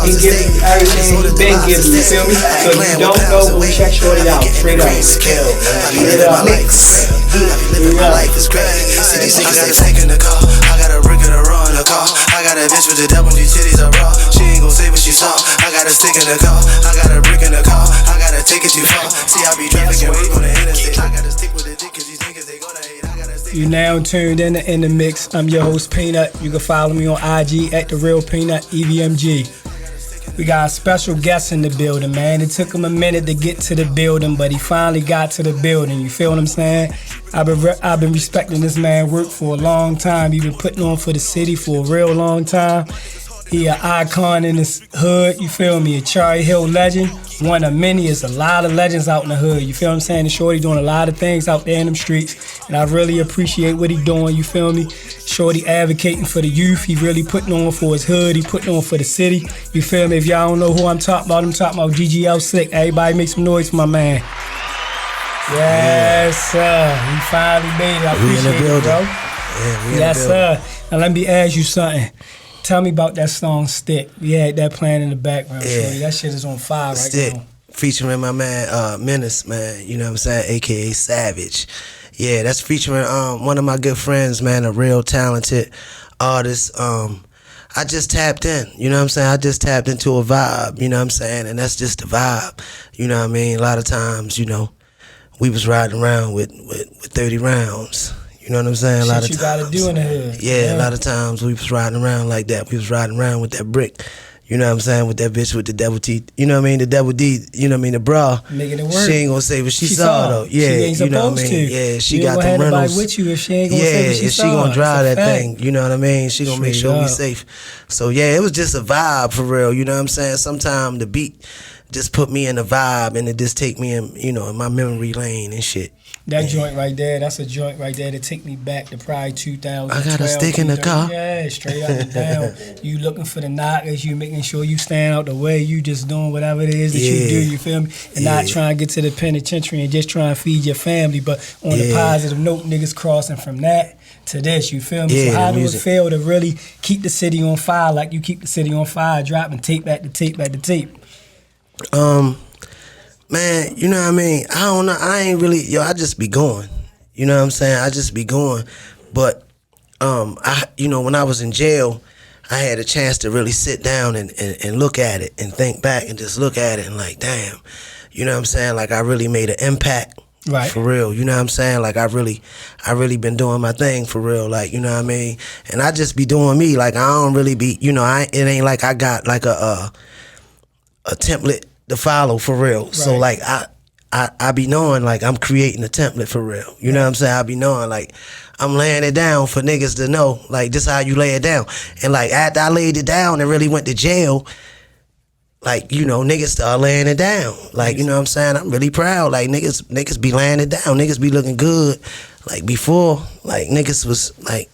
He giving you everything he been giving you, feel me? So if you don't know, go check Shorty out, straight up. InThaMix. My life is great. See these niggas, they faking the call. I got a brick in the raw in the car. I got a bitch with the devil, these titties are raw. She ain't gon' say what she saw. I got a stick in the car. I got a brick in the car. I gotta take it too far. See, I be trafficking weed on the interstate. I gotta stick with the dick, cause these niggas, they gonna hate. I gotta stick. You now tuned in to InThaMix. I'm your host, Peanut. You can follow me on IG at The Real Peanut, EVMG. We got a special guest in the building, man. It took him a minute to get to the building, but he finally got to the building. You feel what I'm saying? I've been respecting this man work for a long time. He been putting on for the city for a real long time. He an icon in this hood, you feel me? A Cherry Hill legend, one of many. There's a lot of legends out in the hood, you feel what I'm saying? And Shorty doing a lot of things out there in them streets, and I really appreciate what he doing, you feel me? Shorty advocating for the youth, he really putting on for his hood, he putting on for the city, you feel me? If y'all don't know who I'm talking about GGL Slick. Everybody make some noise for my man. Yes, sir. He finally made it. I appreciate it, bro. Yeah, we yes, sir. Now let me ask you something. Tell me about that song Stick. We had that playing in the background, Shorty. That shit is on fire right Stick, now. featuring my man Menace, man. You know what I'm saying? AKA Savage. Yeah, that's featuring one of my good friends, man, a real talented artist. I just tapped in, you know what I'm saying? I just tapped into a vibe, you know what I'm saying? And that's just the vibe, you know what I mean? A lot of times, you know, we was riding around with 30 rounds. You know what I'm saying? A lot of you times, gotta do in the hood. Yeah, a lot of times we was riding around like that. We was riding around with that brick. You know what I'm saying? With that bitch with the devil teeth. You know what I mean? The devil D. You know what I mean? The bra. Making it work. She ain't gonna say what she saw though. Yeah, she ain't you know what I supposed mean? to. Yeah, she you got the rentals. With you if she ain't gonna say what she saw. She gonna drive that fact. thing. You know what I mean? She gonna make sure we safe. So yeah, it was just a vibe for real. You know what I'm saying? Sometimes the beat just put me in a vibe and it just take me in, you know, in my memory lane and shit. That joint right there, that's a joint right there that take me back to probably 2012. I got a stick in the car. Yeah, straight up and down. You looking for the knockers, you making sure you stand out the way, you just doing whatever it is that you do, you feel me? And not trying to get to the penitentiary and just trying to feed your family, but on the positive note, niggas crossing from that to this, you feel me? So how do it feel to really keep the city on fire like you keep the city on fire, dropping tape back to tape back to tape? Man, you know what I mean? I don't know. I ain't really, I just be going. You know what I'm saying? I just be going. But, you know, when I was in jail, I had a chance to really sit down and look at it and think back and just look at it and like, damn, you know what I'm saying? Like I really made an impact. Right. For real, you know what I'm saying? Like I really been doing my thing for real, like, you know what I mean? And I just be doing me, like I don't really be, you know, it ain't like I got like a template to follow for real. Right. So like I be knowing like I'm creating a template for real. You know what I'm saying? I be knowing like I'm laying it down for niggas to know like this how you lay it down. And like after I laid it down and really went to jail, like, you know, niggas start laying it down. Like, you know what I'm saying? I'm really proud. Like niggas be laying it down. Niggas be looking good. Like before, like niggas was like,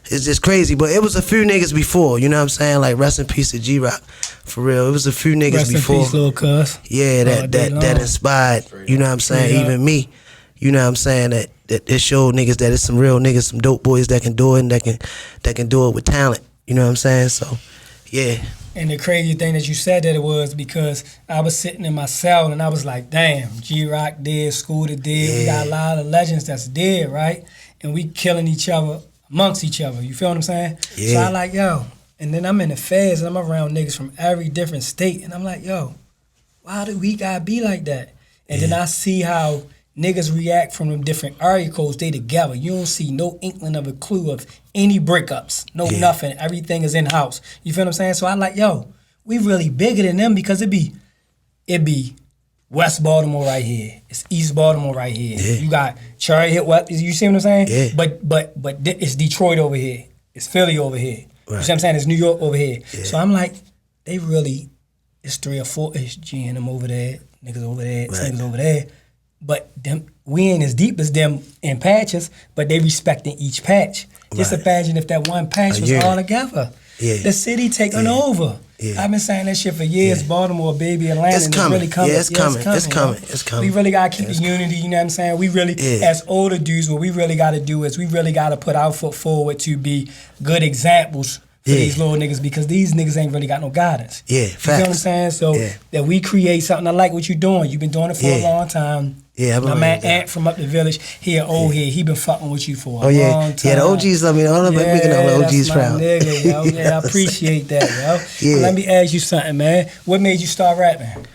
it's just crazy. But it was a few niggas before, you know what I'm saying? Like rest in peace to G-Rock. For real, it was a few niggas before. Rest in peace, Lil' Cuz. Yeah, that inspired, you know what I'm saying, even me. You know what I'm saying, that it showed niggas that it's some real niggas, some dope boys that can do it and that can do it with talent. You know what I'm saying? So, yeah. And the crazy thing that you said that it was because I was sitting in my cell and I was like, damn, G-Rock dead, Scooter dead. Yeah. We got a lot of legends that's dead, right? And we killing each other amongst each other. You feel what I'm saying? Yeah. So I like, yo. And then I'm in the feds and I'm around niggas from every different state. And I'm like, yo, why do we gotta be like that? And then I see how niggas react from them different area codes. They together. You don't see no inkling of a clue of any breakups. No nothing. Everything is in-house. You feel what I'm saying? So I like, yo, we really bigger than them because it be West Baltimore right here. It's East Baltimore right here. Yeah. You got Cherry Hill. You see what I'm saying? Yeah. But it's Detroit over here. It's Philly over here. Right. You see what I'm saying? It's New York over here. Yeah. So I'm like, they really, it's 3 or 4, it's G and them over there, niggas over there, niggas over there. But them, we ain't as deep as them in patches, but they respecting each patch. Just imagine if that one patch was all together. Yeah. The city taking over. Yeah. I've been saying that shit for years. Baltimore, baby, Atlanta. It's coming. Really coming. Yeah, it's coming. It's coming. We really gotta keep the unity. You know what I'm saying? We really, as older dudes, what we really gotta do is we really gotta put our foot forward to be good examples for these little niggas because these niggas ain't really got no guidance. Yeah, You facts. feel what I'm saying? So that we create something. I like what you're doing. You've been doing it for a long time. Yeah, my man Ant from up the village, he an old head. He been fucking with you for a long time. Yeah, the OGs love me. All of making all the OGs proud. Nigga, yo. Yeah, I appreciate that, yo. Yeah. Let me ask you something, man. What made you start rapping?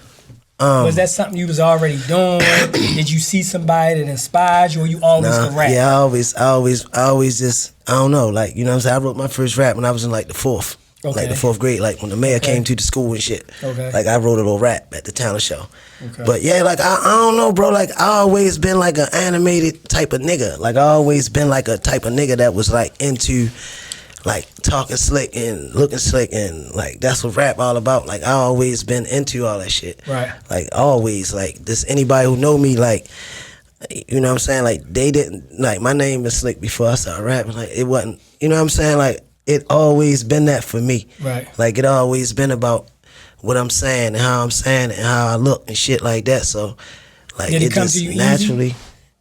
Was that something you was already doing? Did you see somebody that inspired you, or you always could rap? Yeah, I always just, I don't know, like, you know what I'm saying? I wrote my first rap when I was in like the fourth. Okay. Like the fourth grade, like when the mayor came to the school and shit. Okay. Like I wrote a little rap at the talent show. Okay. But yeah, like I don't know, bro. Like I always been like an animated type of nigga. Like I always been like a type of nigga that was like into like talking slick and looking slick and like that's what rap all about. Like I always been into all that shit. Right. Like always, like this anybody who know me, like, you know what I'm saying? Like they didn't, like my name is Slick before I started rapping. Like it wasn't, you know what I'm saying? Like it always been that for me. Right. Like it always been about what I'm saying and how I'm saying it and how I look and shit like that. So like Did it come just to you naturally. easy?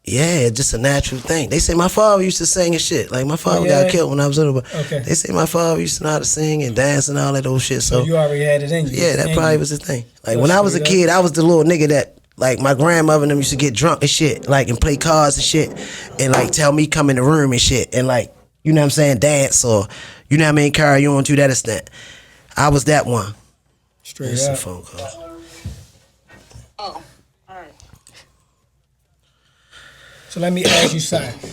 Yeah, it's just a natural thing. They say my father used to sing and shit. Like my father got killed when I was little, but they say my father used to know how to sing and dance and all that old shit. So you already had it in you. Yeah, that probably was the thing. Like when I was a kid, I was the little nigga that like my grandmother and them used to get drunk and shit, like and play cards and shit, and like tell me come in the room and shit, and like, you know what I'm saying, dance or, you know what I mean, carry on to that extent. I was that one. Straight It's up. a phone call. Oh, all right. So let me ask you something.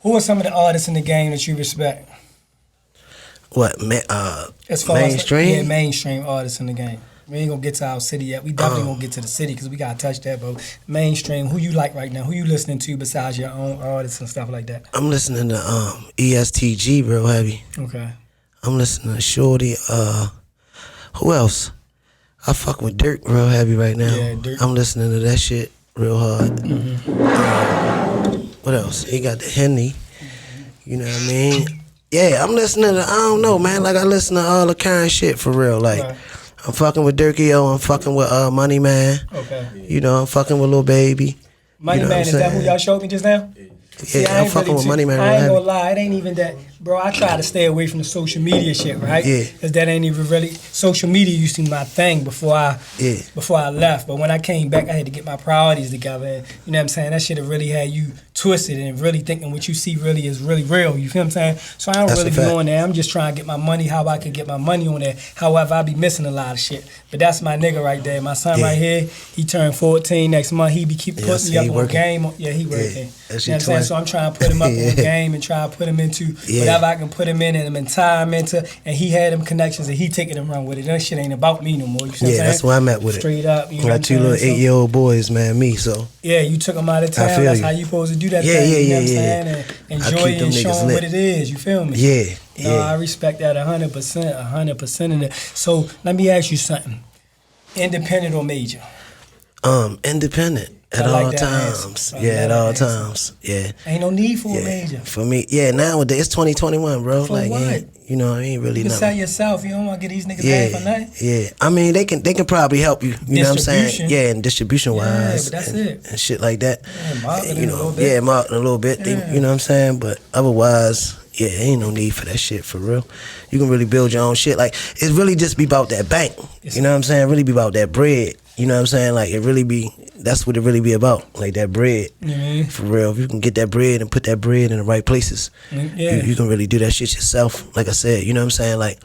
Who are some of the artists in the game that you respect? What, As far mainstream? As, mainstream artists in the game. We ain't gonna get to our city yet. We definitely gonna get to the city because we gotta touch that. But mainstream, who you like right now? Who you listening to besides your own artists and stuff like that? I'm listening to ESTG real heavy. Okay. I'm listening to Shorty. Who else? I fuck with Dirk real heavy right now. Yeah, Dirk. I'm listening to that shit real hard. What else? He got the Henny. You know what I mean? Yeah, I'm listening to, I don't know, man. Like I listen to all the current shit for real. Like I'm fucking with Dirkio. I'm fucking with Money Man. Okay. You know, I'm fucking with Lil Baby. Money you know Man, is that who y'all showed me just now? Yeah, I'm fucking with Money Man. I ain't gonna lie, it ain't even that, bro. I try to stay away from the social media shit, right? Yeah. Cause that ain't even really, social media used to be my thing before I left. But when I came back, I had to get my priorities together. And, you know what I'm saying? That shit have really had you twisted and really thinking what you see really is really real. You feel what I'm saying? So I don't That's really a be fact. on there. I'm just trying to get my money how I can get my money on there. However, I be missing a lot of shit. But that's my nigga right there. My son right here, he turned 14 next month. He be keep putting me up on game. Yeah, he working. That's You know what I'm your saying? twin. So I'm trying to put him up on game and try to put him into whatever I can put him in and tie him into. And he had them connections and he taking them run with it. That shit ain't about me no more. You see what I'm saying? That's where I'm at with it. Straight up. You know I what got two I'm little saying? 8-year-old boys, man, me, so. Yeah, you took them out of town. feel That's you. how you supposed to do that Yeah, thing. yeah, You know yeah, what I'm yeah. saying? And I enjoy keep it them and niggas show them lit. what it is. You feel me? Yeah, No, I respect that 100%, 100% of it. So let me ask you something. Independent or major? Independent at I like all that times. answer. I Yeah, at love all that answer. times. Yeah. Ain't no need for a Yeah. major. For me, yeah, nowadays it's 2021, bro. For like, what? you know, I ain't really You can sell nothing. yourself. You don't want to get these niggas Yeah, paid for nothing. yeah. I mean, they can probably help you. You know what I'm saying? Distribution. Yeah, and distribution wise, but that's and, it. and shit like that. Yeah, marketing you a know, little bit. yeah, marketing a little bit. They, Yeah. you know what I'm saying? But otherwise, yeah, ain't no need for that shit for real. You can really build your own shit. Like it really just be about that bank. You know what I'm saying? Really be about that bread. You know what I'm saying? Like it really be. That's what it really be about. Like that bread. Mhm. For real. If you can get that bread and put that bread in the right places, Yeah. you can really do that shit yourself. Like I said, you know what I'm saying? Like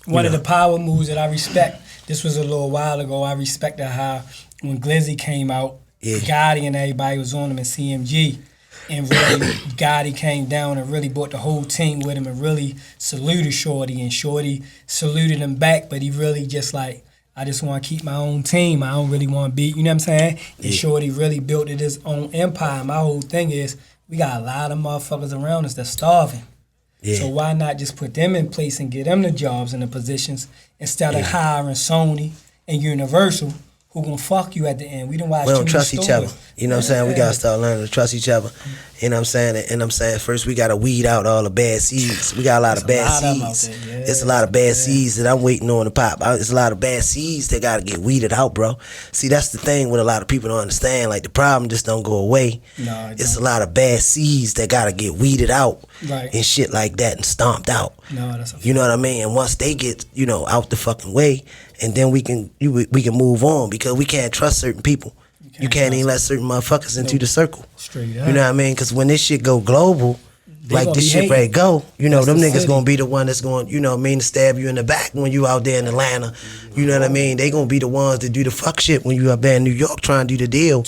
One of the power moves that I respect, this was a little while ago, I respected how when Glizzy came out, Gotti and everybody was on him in CMG. And really, Gotti came down and really brought the whole team with him and really saluted Shorty. And Shorty saluted him back, but he really just like, I just want to keep my own team. I don't really want to be, you know what I'm saying? And Shorty really built it his own empire. My whole thing is, we got a lot of motherfuckers around us that's starving. Yeah. So why not just put them in place and get them the jobs and the positions instead of hiring Sony and Universal, who gonna fuck you at the end? We don't watch we too don't many trust each stores. other. You know what I'm saying? We gotta start learning to trust each other. You know what I'm saying? And I'm saying first we gotta weed out all the bad seeds. We got a lot of bad seeds. It's a lot of bad seeds that I'm waiting on to pop. It's a lot of bad seeds that gotta get weeded out, bro. See, that's the thing what a lot of people don't understand. Like the problem just don't go away. No, it's a lot of bad seeds that gotta get weeded out, right, and shit like that and stomped out. No, that's you know what I mean? And once they get, out the fucking way, and then we can move on, because we can't trust certain people. You can't even let certain motherfuckers into the circle. Straight up. You know what I mean? Because when this shit go global, like this shit ready go, them niggas gonna be the one that's going, to stab you in the back when you out there in Atlanta. You know what I mean? They gonna be the ones that do the fuck shit when you up there in New York trying to do the deal.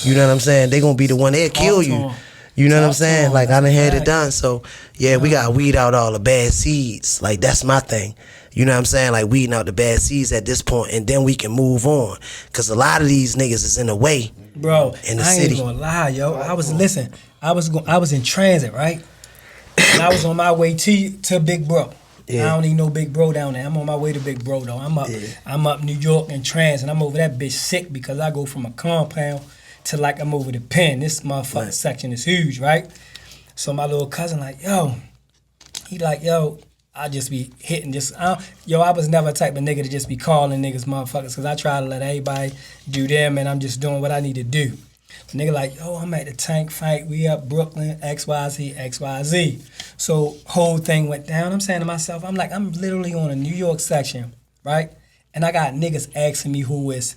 You know what I'm saying? They gonna be the one that'll kill you. You know what I'm saying? Like, I done had it done. So, yeah, we gotta weed out all the bad seeds. Like, that's my thing. You know what I'm saying? Like, weeding out the bad seeds at this point, and then we can move on. Because a lot of these niggas is in the way. Bro, in the I city. ain't gonna lie, yo. I was in transit, right? And I was on my way to Big Bro. Yeah. I don't even know Big Bro down there. I'm on my way to Big Bro, though. I'm up New York in transit. I'm over that bitch sick because I go from a compound to like I'm over the pen. This motherfucking section is huge, right? So my little cousin like, he like, I just be hitting I was never the type of nigga to just be calling niggas motherfuckers, because I try to let everybody do them and I'm just doing what I need to do. The nigga like, I'm at the tank fight, we up Brooklyn, XYZ, XYZ. So whole thing went down. I'm saying to myself, I'm literally on a New York section, right? And I got niggas asking me who is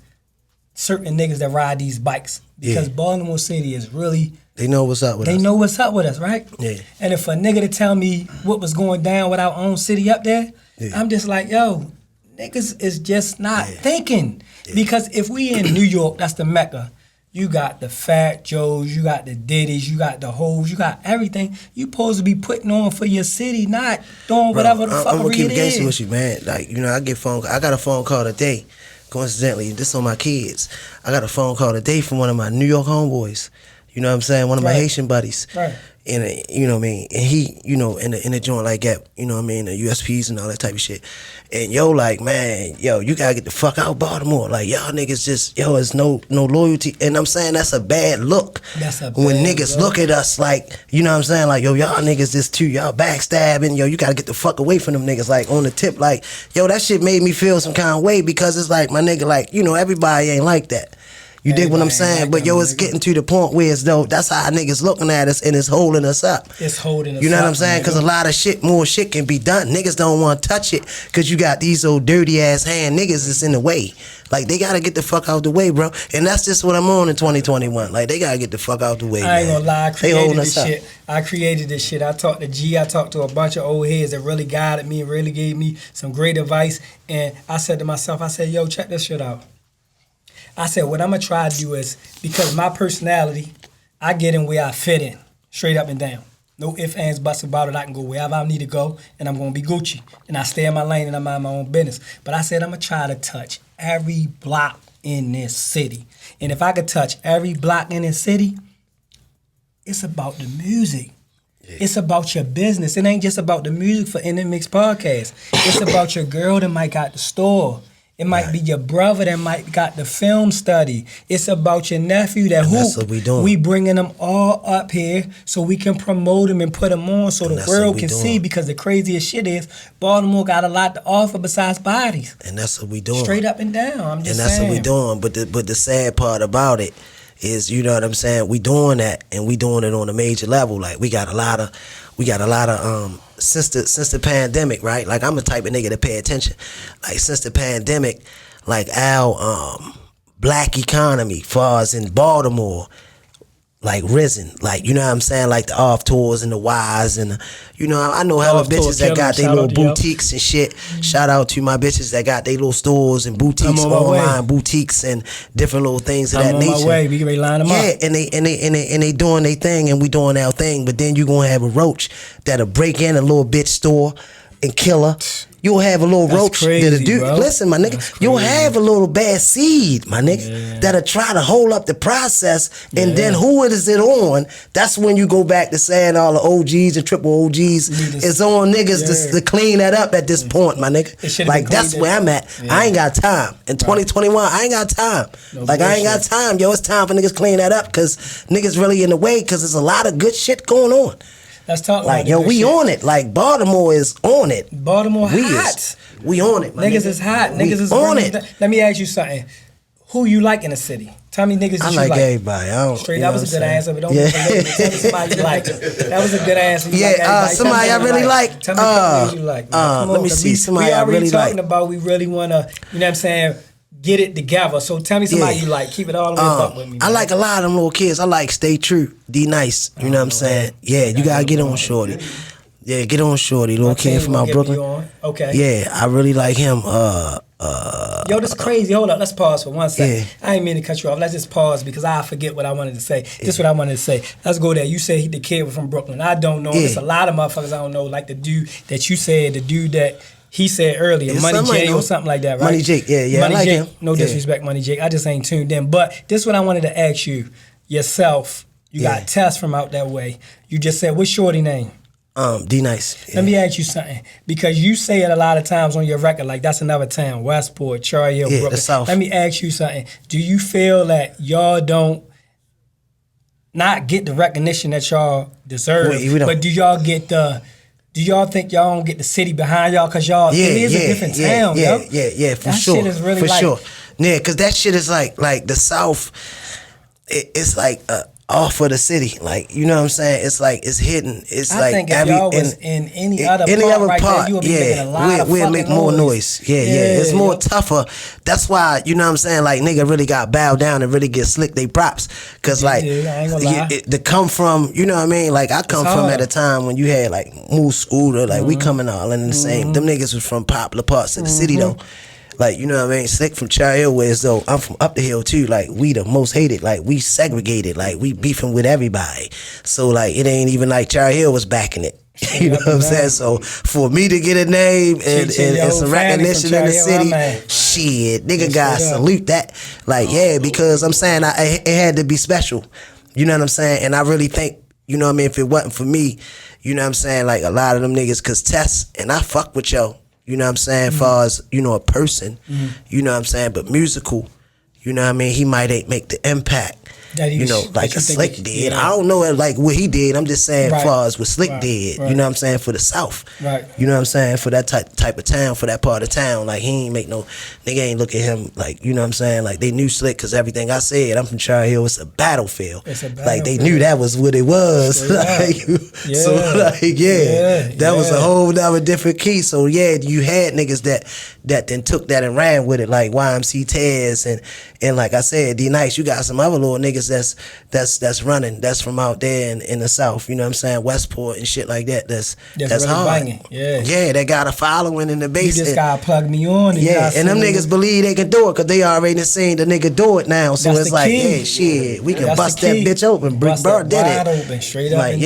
certain niggas that ride these bikes, because Baltimore City is really... They know what's up with us. They know what's up with us, right? Yeah. And if a nigga to tell me what was going down with our own city up there, I'm just like, niggas is just not thinking. Yeah. Because if we in New York, that's the Mecca. You got the Fat Joes, you got the Diddies, you got the hoes, you got everything. You supposed to be putting on for your city, not doing whatever the fuck it is. I'm gonna keep gangster with you, man. Like, I got a phone call today. Coincidentally, this on my kids. I got a phone call today from one of my New York homeboys. You know what I'm saying? One of my Haitian buddies. Right. And you know what I mean? And he, in a joint like that, you know what I mean, the USPs and all that type of shit. And like, man, you gotta get the fuck out of Baltimore. Like, y'all niggas just, there's no loyalty. And I'm saying that's a bad look. That's a bad when niggas look at us like, you know what I'm saying? Like, y'all niggas just too, y'all backstabbing. You gotta get the fuck away from them niggas. Like, on the tip, like, that shit made me feel some kind of way, because it's like, my nigga, like, everybody ain't like that. You dig what I'm saying? But it's getting to the point where that's how niggas looking at us, and it's holding us up. It's holding us up. You know what I'm saying? Because a lot of more shit can be done. Niggas don't want to touch it because you got these old dirty ass hand niggas that's in the way. Like, they got to get the fuck out the way, bro. And that's just what I'm on in 2021. Like, they got to get the fuck out the way, I ain't gonna lie. I created this shit. I talked to G. I talked to a bunch of old heads that really guided me and really gave me some great advice. And I said to myself, check this shit out. I said, what I'm going to try to do is, because my personality, I get in where I fit in, straight up and down. No ifs, ands, buts about it. I can go wherever I need to go, and I'm going to be Gucci. And I stay in my lane, and I mind my own business. But I said, I'm going to try to touch every block in this city. And if I could touch every block in this city, it's about the music. Yeah. It's about your business. It ain't just about the music for InThaMix podcast. It's about your girl that might got the store. It might be your brother that might got the film study. It's about your nephew that's what we doing. We bringing them all up here so we can promote them and put them on so the world can see. Because the craziest shit is Baltimore got a lot to offer besides bodies. And that's what we doing. Straight up and down. I'm just saying. And that's what we doing. But the sad part about it is, you know what I'm saying, we doing that, and we doing it on a major level. Like, we got a lot of since the pandemic, right? Like, I'm the type of nigga to pay attention. Like, since the pandemic, like, our black economy, far as in Baltimore, like, risen. Like, you know what I'm saying? Like, the off tours and the Ys and I know hella bitches that got their little boutiques and shit. Shout out to my bitches that got their little stores and boutiques, online boutiques and different little things of that nature. I'm on my way. We can line them up. Yeah, and they doing their thing, and we doing our thing. But then you gonna have a roach that'll break in a little bitch store and kill her. You'll have a little roach crazy, that'll do. bro. Listen, my nigga, you'll have a little bad seed, my nigga, that'll try to hold up the process. And then who is it on? That's when you go back to saying all the OGs and triple OGs is on niggas to clean that up at this point, my nigga. Like that's where I'm at. I ain't got time. In 2021, I ain't got time. I ain't got time, yo. It's time for niggas clean that up because niggas really in the way because there's a lot of good shit going on. Let's talk like, about yo, we on it. Like, Baltimore is on it. Baltimore hot. We on it, niggas is hot. Niggas is on it. Let me ask you something. Who you like in the city? Tell me niggas that you like. I like everybody. I don't, straight, that was a good answer, but don't be tell me somebody you like. That was a good answer. You like somebody I really like. Tell me somebody you like. Let me see. Somebody I really like. We already talking about we really want to, you know what I'm saying, get it together. So tell me somebody you like. Keep it all the way up with me. Man. I like a lot of them little kids. I like Stay True, D Nice. You know what I'm saying? Yeah, you gotta get on Shorty. Yeah, get on Shorty, little kid from out Brooklyn. Okay. Yeah, I really like him. Yo, this crazy. Hold up, let's pause for 1 second. Yeah. I ain't mean to cut you off. Let's just pause because I forget what I wanted to say. This is what I wanted to say. Let's go there. You said the kid was from Brooklyn. I don't know. There's a lot of motherfuckers I don't know. Like the dude that you said, the dude that he said earlier, Money J or something like that, right? Money Jake, yeah, Money I like Jake, him. No disrespect, Money Jake. I just ain't tuned in. But this is what I wanted to ask you yourself. You got Tess from out that way. You just said, what's Shorty name? D Nice. Yeah. Let me ask you something. Because you say it a lot of times on your record, like that's another town, Westport, Cherry Hill, Brooklyn. The South. Let me ask you something. Do you feel that y'all don't not get the recognition that y'all deserve? We don't. But do y'all think y'all don't get the city behind y'all? Because y'all, it is a different town, yo. Yeah, for that sure. Shit is really for like, sure. Yeah, because that shit is like the South, it's like off of the city. Like, you know what I'm saying? It's like, it's hidden. It's I think if y'all was in any other part, there, you would be making a lot of we'll make more noise. Yeah. It's more tougher. That's why, you know what I'm saying? Like, nigga really got bowed down and really get slick they props. Because, like, to come from, you know what I mean? Like, I come from at a time when you had, like, Moose Scooter. Like, we coming all in the same. Them niggas was from popular parts of the city, though. Like, you know what I mean? Slick from Cherry Hill, whereas though I'm from up the hill too. Like, we the most hated. Like, we segregated. Like, we beefing with everybody. So, like, it ain't even like Cherry Hill was backing it. You know what I'm saying? So, for me to get a name and some recognition in the city, shit, nigga gotta salute that. Like, because I'm saying it had to be special. You know what I'm saying? And I really think, you know what I mean, if it wasn't for me, you know what I'm saying, like, a lot of them niggas, cause Tess, and I fuck with yo. You know what I'm saying? As far as, you know, a person, you know what I'm saying? But musical, you know what I mean? He might ain't make the impact, you know, like a Slick did. I don't know like what he did. I'm just saying as far as what Slick did, you know what I'm saying? For the South. You know what I'm saying? For that type of town, for that part of town. Like, he ain't make no, nigga ain't look at him like, you know what I'm saying? Like, they knew Slick because everything I said, I'm from Cherry Hill, it's a battlefield. Like, they knew that was what it was. Like, so, like, that was a whole nother different key. So, you had niggas that then took that and ran with it, like YMC Taz and like I said, D Nice. You got some other little niggas that's running, that's from out there in the South, you know what I'm saying, Westport and shit like that. That's really hard. Banging. They got a following in the base. You just gotta plug me on. And them niggas believe they can do it because they already seen the nigga do it now. So it's like, shit, we can bust that bitch open. Brick Bird did it. Open, straight up like, and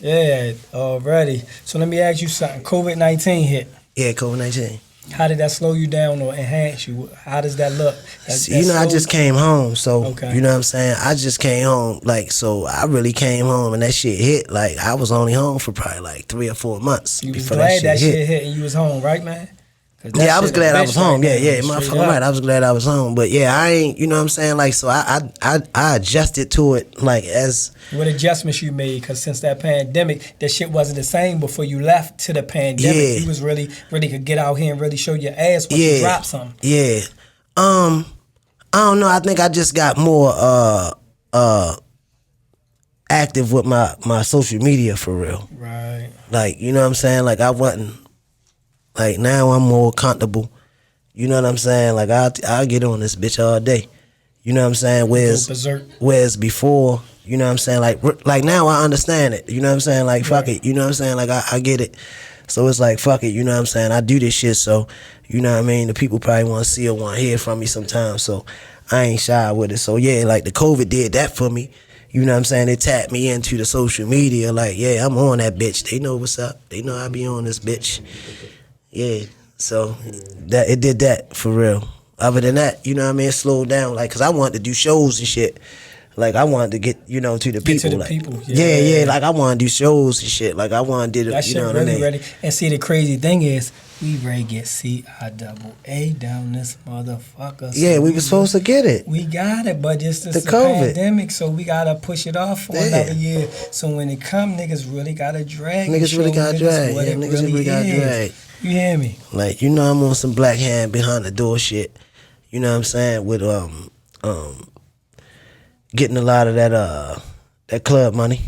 down. Already. So let me ask you something. COVID-19 hit. Yeah, COVID-19. How did that slow you down or enhance you? How does that look? I just came home, so you know what I'm saying? I just came home, like, so I really came home and that shit hit. Like, I was only home for probably like 3 or 4 months. You was glad that shit hit and you was home, right, man? Yeah, I was glad I was home. Motherfucker, right. I was glad I was home. But I ain't, you know what I'm saying? Like, so I adjusted to it, like, as. What adjustments you made? Because since that pandemic, that shit wasn't the same before you left to the pandemic. You was really could get out here and really show your ass when you drop something. I don't know. I think I just got more active with my social media for real. Right. Like, you know what I'm saying? Like, I wasn't. Like, now I'm more comfortable. You know what I'm saying? Like, I'll get on this bitch all day. You know what I'm saying? Whereas before, you know what I'm saying? Like now I understand it. You know what I'm saying? Like, fuck it. You know what I'm saying? Like, I get it. So it's like, fuck it. You know what I'm saying? I do this shit, so, you know what I mean? The people probably want to see or want to hear from me sometimes, so I ain't shy with it. So, like, the COVID did that for me. you know what I'm saying, they tapped me into the social media, like, yeah, I'm on that bitch. They know what's up. They know I be on this bitch. Yeah, so that it did that for real. Other than that, you know what I mean, it slowed down, like, cause I wanted to do shows and shit. Like I wanted to get, you know, to the people. To the like, people. Yeah, like I want to do shows and shit. Like I want to do, that you shit know what really I mean? ready. And see, the crazy thing is, we ready to get CIAA down this motherfucker. So yeah, we were supposed to get it. We got it, but it's the just a COVID pandemic, so we gotta push it off for another year. So when it come, niggas really gotta drag. Niggas really got dragged. What Yeah, it niggas really got dragged. You hear me? Like, you know, I'm on some black hand behind the door shit. You know what I'm saying? With getting a lot of that club money.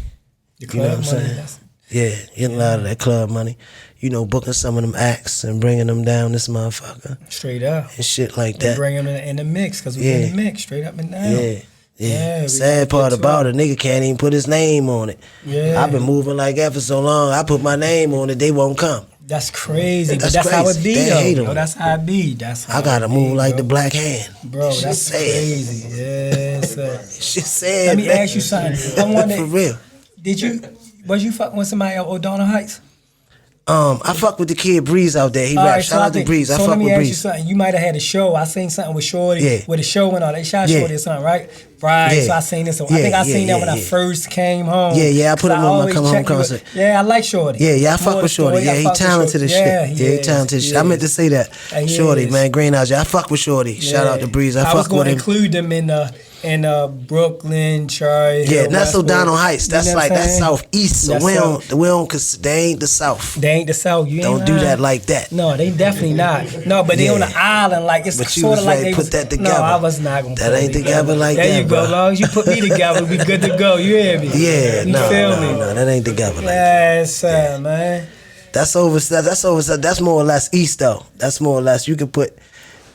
The club you know what I'm money. saying? Yeah, getting a lot of that club money. You know, booking some of them acts and bringing them down this motherfucker. Straight up. And shit like They that. bring them in the mix, because we in the mix, straight up and down. Yeah. Sad part about it, nigga can't even put his name on it. Yeah. I've been moving like that for so long. I put my name on it, they won't come. That's crazy, That's but that's how it crazy. be, They hate 'em. though. That's how it be. That's how I gotta it move be, like bro. the black hand. Bro, Shit that's sad. crazy. Yes, sir. Shit sad. Let me man. ask you something. I wonder, For real. was you fucking with somebody at O'Donnell Heights? I fuck with the kid Breeze out there. He All rap. right, Shout out to Breeze. I so fuck let me with ask you Breeze. something. You might have had a show. I seen something with Shorty. Yeah. With a show and all. They shot Yeah. Shorty or something, right? Right. Yeah. So I seen this. So I Yeah, think I yeah, seen that yeah, when I yeah. first came home. Yeah, I put 'Cause him on my always come home check you concert. with- Yeah, I like Shorty. Yeah, I fuck More with the story, Shorty. Yeah, I he fuck with talented Shorty. as Yeah, shit. Yeah, he talented as shit. I meant to say that. Yeah, he Shorty, is. man, greenhouse. Yeah, I fuck with Shorty. Shout out to Breeze. I was fuck with going to him. include them in Brooklyn, Charlie. Yeah, Hill, that's Westwood. O'Donnell Heights. You That's know what like I'm that's saying? southeast. So That's we don't, cause they ain't the south. They ain't the South. You ain't Don't do lying. that like that. No, they definitely not. No, but they on the island, like it's But you sort was of like ready they to was, put that No, together. I was not gonna. That put ain't it together like there that, you go. bro. As long as you put me together, we good to go. You hear me? Yeah, you no, feel no, me? no, that ain't together like that. Yes, sir, man. That's over. That's more or less east though. That's more or less. You can put.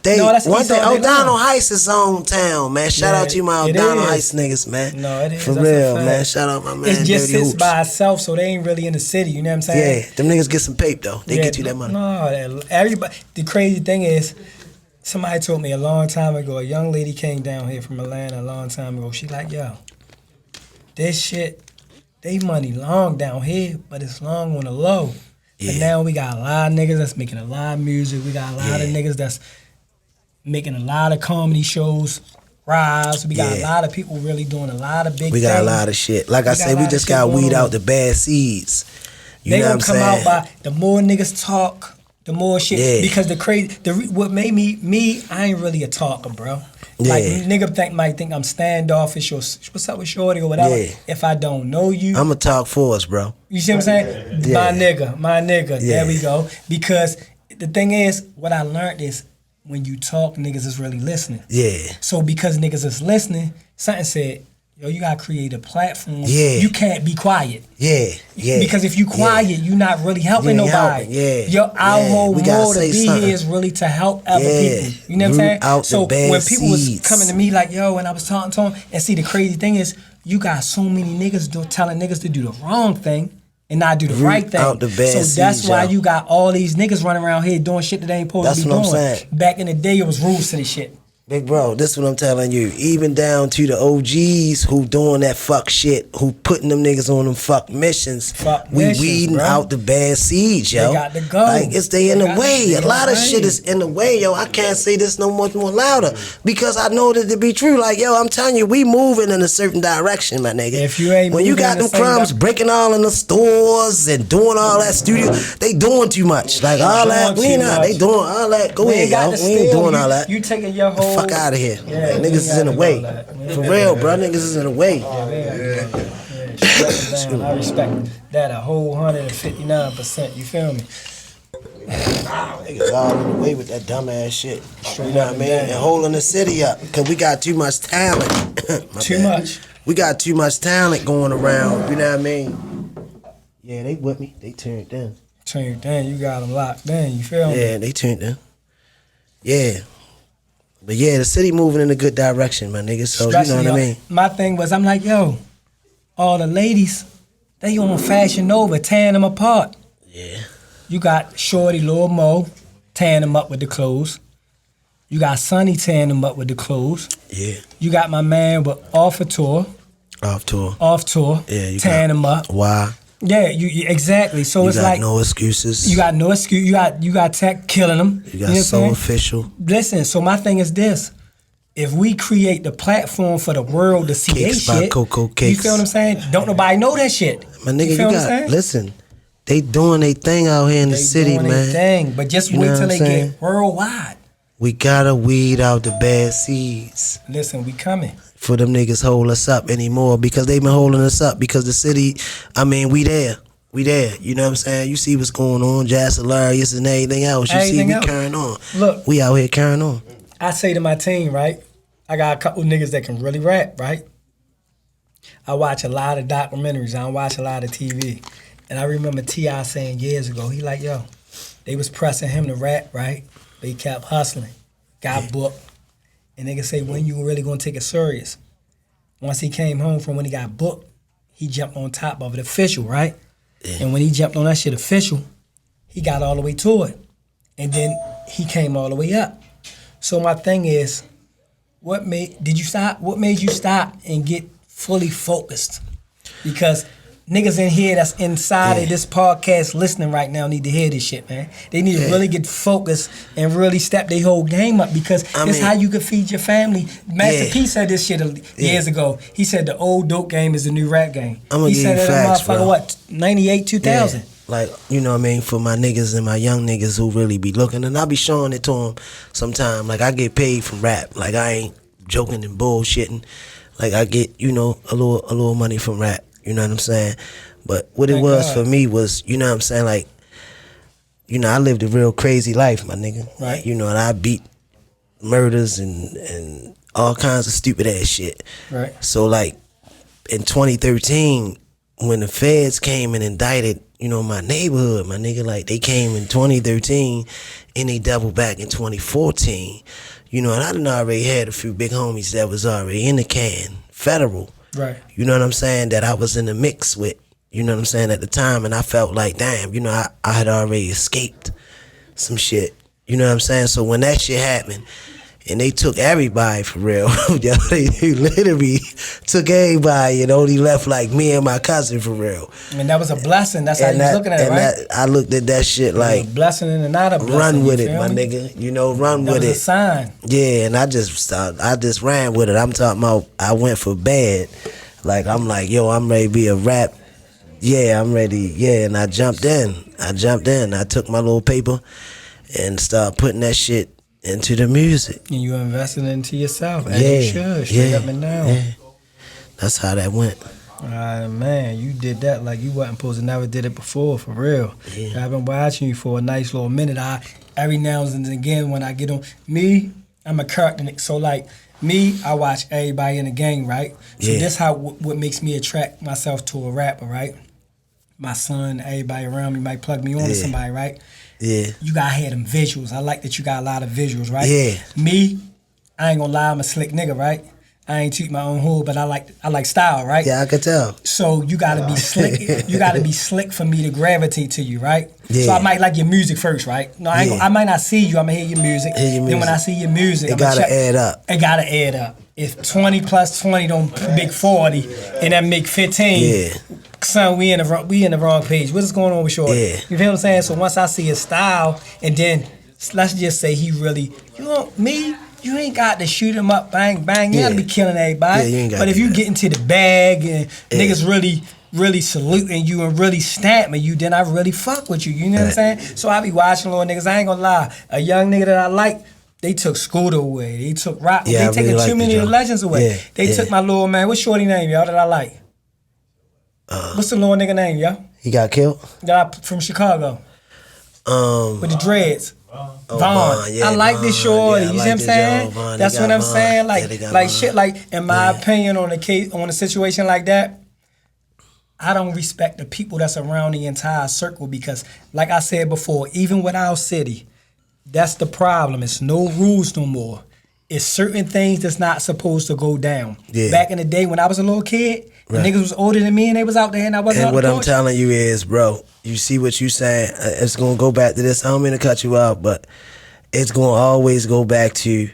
No, that's one east thing. all day O'Donnell long. Heights is own town, man. Shout Yeah, out to you, my it O'Donnell is. Heights niggas, man. No, it is. For That's a real, fact. man. Shout out my man. It just Dirty sits Hoops. by itself, so they ain't really in the city. You know what I'm saying? Yeah, them niggas get some paper though. They get you that money. No, everybody. The crazy thing is, somebody told me a long time ago. A young lady came down here from Atlanta a long time ago. She like, yo, this shit, they money long down here, but it's long on the low. Yeah. But now we got a lot of niggas that's making a lot of music. We got a lot of niggas that's making a lot of comedy shows. Rise. We got a lot of people really doing a lot of big We things. got a lot of shit. Like I got a said, we lot of just shit got going weed on. out the bad seeds. You They know gonna what I'm come saying? out by the more niggas talk, the more shit. Yeah. Because what made me, I ain't really a talker, bro. Like Yeah. nigga might think I'm standoffish or what's up with Shorty or whatever. Yeah. If I don't know you, I'ma talk for us, bro. you see what I'm saying? Yeah. My nigga. Yeah. There we go. Because the thing is, what I learned is when you talk, niggas is really listening. Yeah. So because niggas is listening, something said, yo, you gotta create a platform. Yeah. You can't be quiet. Yeah. Yeah. Because if you quiet, you're not really helping You ain't nobody. helping, yeah. Our Yeah. whole We gotta goal to say be something. here is really to help other Yeah. people. You know what I'm Root saying? out the So bad when people was seeds. coming to me like, yo, and I was talking to them, and see the crazy thing is, you got so many niggas telling niggas to do the wrong thing and not do the Root right thing. out the bad So that's seeds, why y'all. you got all these niggas running around here doing shit that they ain't supposed That's to be what I'm doing. saying. Back in the day, it was rules to this shit. Big bro, this is what I'm telling you. Even down to the OGs who doing that fuck shit, who putting them niggas on them fuck missions. We missions, weeding bro. out the bad seeds, yo. They got to go. Like they in They the got way. to A be lot of right. shit is in the way, yo. I can't say this no much more louder because I know that to be true. Like, yo, I'm telling you, we moving in a certain direction, my nigga. If you ain't when you moving got in the them same crumbs breaking all in the stores and doing all that studio, they doing too much. Like all that, Doing we too not. much. They doing all that. Go We ahead, ain't got yo. to We ain't steal. doing all that. You taking your whole Fuck out of here. Yeah, we Niggas ain't is in gotta the do way. all that. We ain't For gotta real, do bro. that. Niggas is in the way. I respect that a whole 159%. You feel me? Niggas all in the way with that dumbass shit. You know what I mean? And holding the city up. Cause we got too much talent. My Too bad. much. We got too much talent going around. You know what I mean? Yeah, they with me. They turned in. Turned in. You got them locked in. You feel me? Yeah, they turned in. Yeah. But yeah, the city moving in a good direction, my nigga. So you know what I mean? My thing was, I'm like, yo, all the ladies, they on Fashion Nova tearing them apart. Yeah. You got Shorty, Lil Mo, tearing them up with the clothes. You got Sonny tearing them up with the clothes. Yeah. You got my man with Offer Tour. Off tour. Off tour. Yeah, you tearing them up. Why? Yeah, you exactly. So You it's got like no excuses. you got no excuse. You got tech killing them. You got know what I'm so saying? official. Listen, so my thing is this: if we create the platform for the world to see Cakes they by shit, Coco you Cakes. feel what I'm saying? Don't nobody know that shit. My nigga, you feel what I'm got saying? listen. They doing their thing out here in the They city, doing their man. thing, but just You know wait what till I'm they saying? get worldwide. We gotta weed out the bad seeds Listen, we coming. for them niggas hold us up anymore, because they been holding us up because the city, I mean, we there. We there. You know what I'm saying? You see what's going on, Jazz Hilarious and everything else. You Everything see we else. carrying on. Look. We out here carrying on. I say to my team, right? I got a couple niggas that can really rap, right? I watch a lot of documentaries. I don't watch a lot of TV. And I remember T.I. saying years ago, he like, yo, they was pressing him to rap, right? But he kept hustling. Got booked. And niggas say, when you really gonna take it serious? Once he came home from when he got booked, he jumped on top of it official, right? Yeah. And when he jumped on that shit official, he got all the way to it. And then he came all the way up. So my thing is, what made you stop and get fully focused? Because niggas in here that's inside of this podcast listening right now need to hear this shit, man. They need to really get focused and really step their whole game up, because it's how you can feed your family. Master P said this shit years ago. He said the old dope game is the new rap game. I'm gonna He give said you that facts, motherfucker, bro. what, 98, 2000? Yeah. Like, you know what I mean, for my niggas and my young niggas who really be looking, and I be showing it to them sometime. Like, I get paid for rap. Like, I ain't joking and bullshitting. Like, I get, you know, a little money from rap. You know what I'm saying? But what it was for me was, you know what I'm saying, like, you know, I lived a real crazy life, my nigga. Right. You know, and I beat murders and all kinds of stupid ass shit. Right. So, like, in 2013, when the feds came and indicted, you know, my neighborhood, my nigga, like, they came in 2013 and they doubled back in 2014. You know, and I done already had a few big homies that was already in the can, federal. Right. You know what I'm saying? That I was in the mix with, you know what I'm saying, at the time. And I felt like, damn, you know, I had already escaped some shit. You know what I'm saying? So when that shit happened, and they took everybody for real. Yo, they literally took everybody and only left like me and my cousin for real. And that was a blessing. That's how you was looking at it, right? I looked at that shit like, a blessing and not a blessing. run with you it, feel my me? nigga. You know, run with That was it. a sign. Yeah, and I just ran with it. I'm talking about, I went for bad. Like, I'm like, yo, I'm ready to be a rap. Yeah, I'm ready. Yeah, and I jumped in. I took my little paper and started putting that shit into the music. And you invested into yourself, as you should, straight up and down. Yeah. That's how that went. Man, you did that like you wasn't supposed to never did it before, for real. Yeah. I've been watching you for a nice little minute. Every now and again when I get on, me, I'm a character, so like, me, I watch everybody in the game, right? So this how what makes me attract myself to a rapper, right? My son, everybody around me might plug me on to somebody, right? Yeah. You gotta have them visuals. I like that you got a lot of visuals, right? Yeah. Me, I ain't gonna lie, I'm a slick nigga, right? I ain't toot my own hood, but I like style, right? Yeah, I could tell. So you gotta be slick. You gotta be slick for me to gravitate to you, right? Yeah. So I might like your music first, right? No, I might not see you. I'ma hear your music. Then when I see your music, it gotta add up. It gotta add up. If 20 plus 20 don't make 40, and that make 15. Son, we in the wrong page. What is going on with Shorty? Yeah. You feel what I'm saying? So once I see his style, and then let's just say he really, you ain't got to shoot him up, bang, bang. You gotta be killing everybody. Yeah, you ain't gotta but if do you that. get into the bag and niggas really saluting you and really stamping you, then I really fuck with you. You know what I'm saying? So I be watching little niggas. I ain't gonna lie. A young nigga that I like, they took Scooter away. They took Rock. Yeah, they taking too many of the legends away. Yeah, they took my little man. What's Shorty name, y'all, that I like? What's the little nigga name, yo? He got killed? From Chicago. With the dreads. Vaughn. Vaughn, yeah, I like this Shorty. yeah, I you see like what I'm this, saying? yo, Vaughn. They That's got what I'm Vaughn. saying. Yeah, they got Like Vaughn. shit. Like in my opinion, on a situation like that, I don't respect the people that's around the entire circle, because, like I said before, even with our city, that's the problem. It's no rules no more. It's certain things that's not supposed to go down. Yeah. Back in the day when I was a little kid, the niggas was older than me and they was out there and I wasn't And out what the I'm porch. telling you is, bro, you see what you saying. It's gonna go back to this. I don't mean to cut you out, but it's gonna always go back to,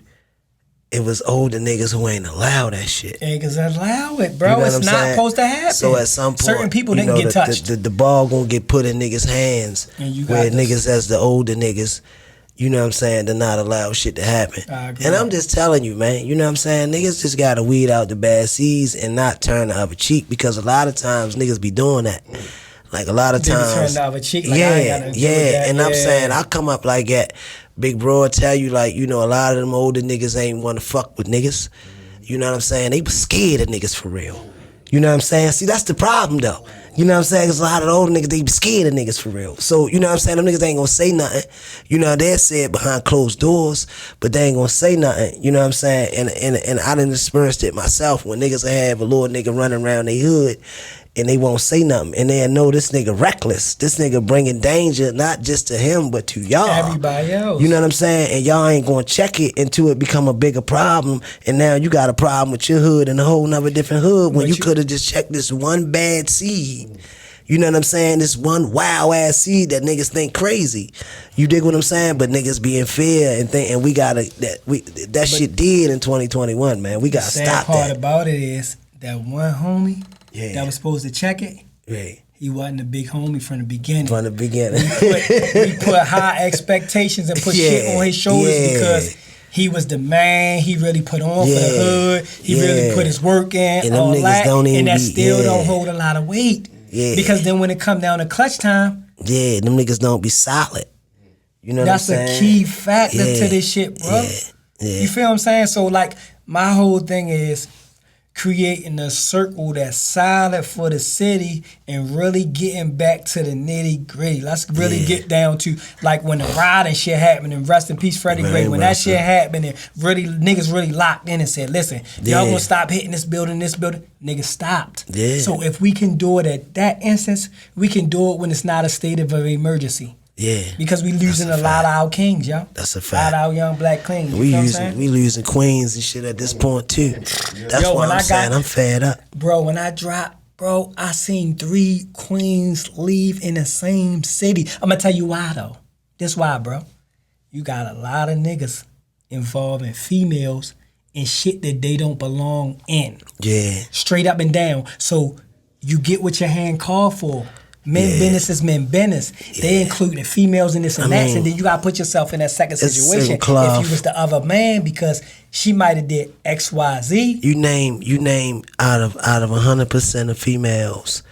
it was older niggas who ain't allow that shit. Niggas allow it, bro. You know what It's I'm not saying? supposed to happen. So at some point, certain people you didn't know, get touched. The ball gonna get put in niggas' hands And you where got this. niggas as the older niggas, you know what I'm saying, to not allow shit to happen. I agree. And I'm just telling you, man, you know what I'm saying? Niggas just gotta weed out the bad seeds and not turn the other cheek, because a lot of times niggas be doing that. Like a lot of Niggas times. turn the other cheek, like, I ain't got nothing to do with that. And I'm Yeah. saying, I come up like that. Big bro will tell you, like, you know, a lot of them older niggas ain't want to fuck with niggas. You know what I'm saying? They was scared of niggas for real. You know what I'm saying? See, that's the problem, though. You know what I'm saying? Because a lot of the older niggas, they be scared of niggas for real. So, you know what I'm saying? Them niggas ain't gonna say nothing. You know, they'll say it behind closed doors, but they ain't gonna say nothing. You know what I'm saying? And I done experienced it myself when niggas have a little nigga running around their hood and they won't say nothing. And they'll know this nigga reckless. This nigga bringing danger, not just to him, but to y'all. Everybody else. You know what I'm saying? And y'all ain't gonna check it until it become a bigger problem. And now you got a problem with your hood and a whole nother different hood when you could have just checked this one bad seed. You know what I'm saying? This one wild ass seed that niggas think crazy. You dig what I'm saying? But niggas be in fear and think, and we gotta that shit did in 2021, man. We gotta sad stop part that. about it is that one homie that was supposed to check it, Right. he wasn't a big homie from the beginning. From the beginning. we put high expectations and put shit on his shoulders because he was the man. He really put on for the hood. He really put his work in. And them all niggas that, don't even and that be- still don't hold a lot of weight. Yeah. Because then when it come down to clutch time, Yeah, them niggas don't be solid. You know what I'm that's saying? a key factor Yeah. to this shit, bro. Yeah. You feel what I'm saying? So like my whole thing is creating a circle that's solid for the city and really getting back to the nitty gritty. Let's really get down to like when the rioting shit happened, and rest in peace Freddie Gray. When that shit happened and really niggas really locked in and said, listen, y'all gonna stop hitting this building, niggas stopped. Yeah. So if we can do it at that instance, we can do it when it's not a state of emergency. Yeah. Because we losing a lot of our kings, yo. That's a A lot fact. of our young black kings. You We feel what I'm saying? losing queens and shit at this point too. That's Yo, why when I'm I saying got- I'm fed up. Bro, when I dropped, bro, I seen 3 queens leave in the same city. I'm gonna tell you why though. This why, bro. You got a lot of niggas involving females in shit that they don't belong in. Yeah. Straight up and down. So you get what your hand called for. Men business is men business. They include the females in this and that, and then you gotta put yourself in that second It's situation. certain cloth. If you was the other man, because she might have did X, Y, Z. You name out of 100% of females,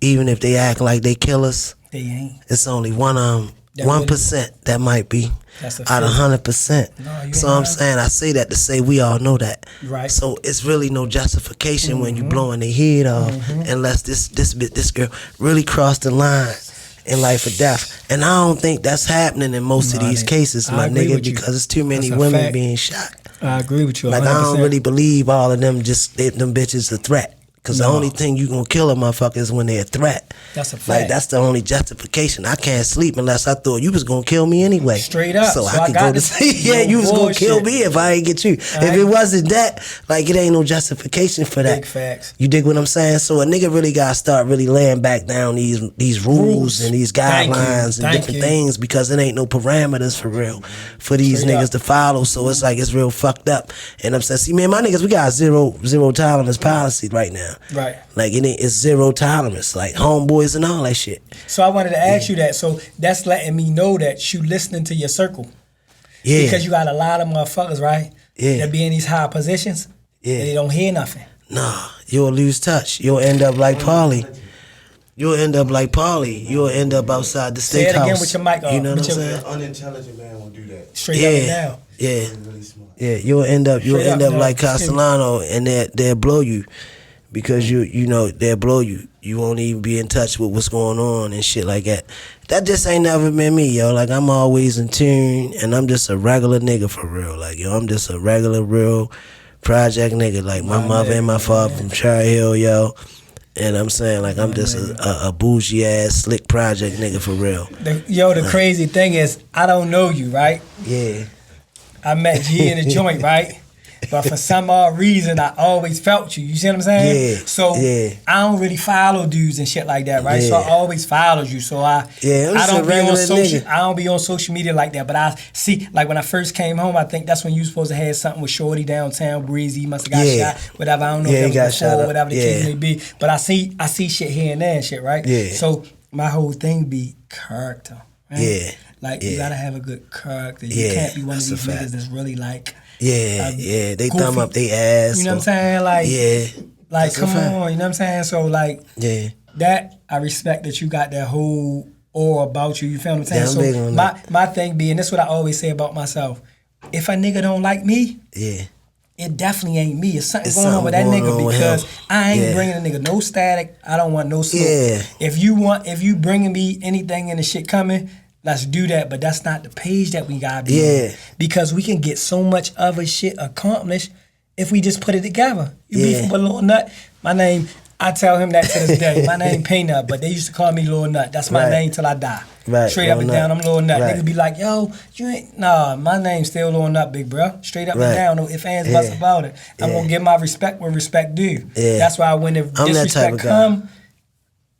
even if they act like they killers, They ain't. it's only one of them. That 1% that might be That's a out of fact. 100%. No, you So ain't I'm lying. saying, I say that to say we all know that. Right. So it's really no justification when you blowing their head off, unless this girl really crossed the line in life or death. And I don't think that's happening in most of these cases, I my agree nigga, with you. because it's too many That's a women fact. being shot. I agree with you. Like 100%. I don't really believe all of them them bitches a threat. Cause the only thing you gonna kill a motherfucker is when they're a threat. That's a fact. Like that's the only justification. I can't sleep unless I thought you was gonna kill me anyway. Straight up. So, So I I could got go to this- sleep. Yeah, no you was gonna kill bullshit. me if I ain't get you. If it wasn't that, like it ain't no justification for that. Big facts. You dig what I'm saying? So a nigga really gotta start really laying back down these rules and these Thank you. guidelines and Thank different you. things, because it ain't no parameters for real for these Straight niggas up. to follow. So it's like it's real fucked up. And I'm saying, see, man, my niggas, we got zero tolerance policy right now. Right. Like it's zero tolerance, like homeboys and all that shit. So I wanted to ask you that. So that's letting me know that you listening to your circle. Yeah. Because you got a lot of motherfuckers, right? Yeah. That be in these high positions. Yeah. And they don't hear nothing. Nah, you'll lose touch. You'll end up like Paulie. You'll end up like Paulie. You'll end up outside the Say it steakhouse. again with your mic off. You know what I'm With your- saying? Unintelligent man will do that. Straight up and Yeah, down. yeah, Really smart. yeah. You'll end up Straight up, no, like excuse me. Castellano, and they'll blow you, because you know they'll blow you. You won't even be in touch with what's going on and shit like that. That just ain't never been me, yo. Like I'm always in tune, and I'm just a regular nigga for real. Like yo, I'm just a regular, real project nigga. Like my mother and my father from Cherry Hill, yo. And I'm saying, like, I'm just a bougie ass slick project nigga for real. The crazy thing is, I don't know you, right? Yeah. I met G in the joint, right? But for some odd reason, I always felt you. You see what I'm saying? Yeah. So I don't really follow dudes and shit like that, right? So I always followed you. So I don't be on social. I don't be on social media like that. But I see, like when I first came home, I think that's when you supposed to have something with Shorty downtown, Breezy. He must have got shot, whatever. I don't know if that was before, whatever the case may be. But I see shit here and there and shit, right? Yeah. So my whole thing be character. Right? Yeah. Like you gotta have a good character. You can't be one of these niggas that's really like they goofy. thumb up their ass. You know what I'm saying? Like like come on, you know what I'm saying? So like that I respect that you got that whole aura about you. You feel what I'm saying? So my thing be, and this is what I always say about myself. If a nigga don't like me, it definitely ain't me. It's something going on with that nigga because I ain't bringing a nigga no static. I don't want no smoke. If you bringing me anything and the shit coming, let's do that. But that's not the page that we gotta be on. Because we can get so much other shit accomplished if we just put it together. You beefing with Lil Nut? My name, I tell him that to this day. My name Peanut, but they used to call me Lil Nut. That's my name till I die. Straight up and down, I'm Lil Nut. Niggas be like, yo, you ain't, nah, my name's still Lil Nut, big bro. Straight up and down, no ifs, ands, buts about it. I'm gonna give my respect where respect due. That's why when the disrespect come,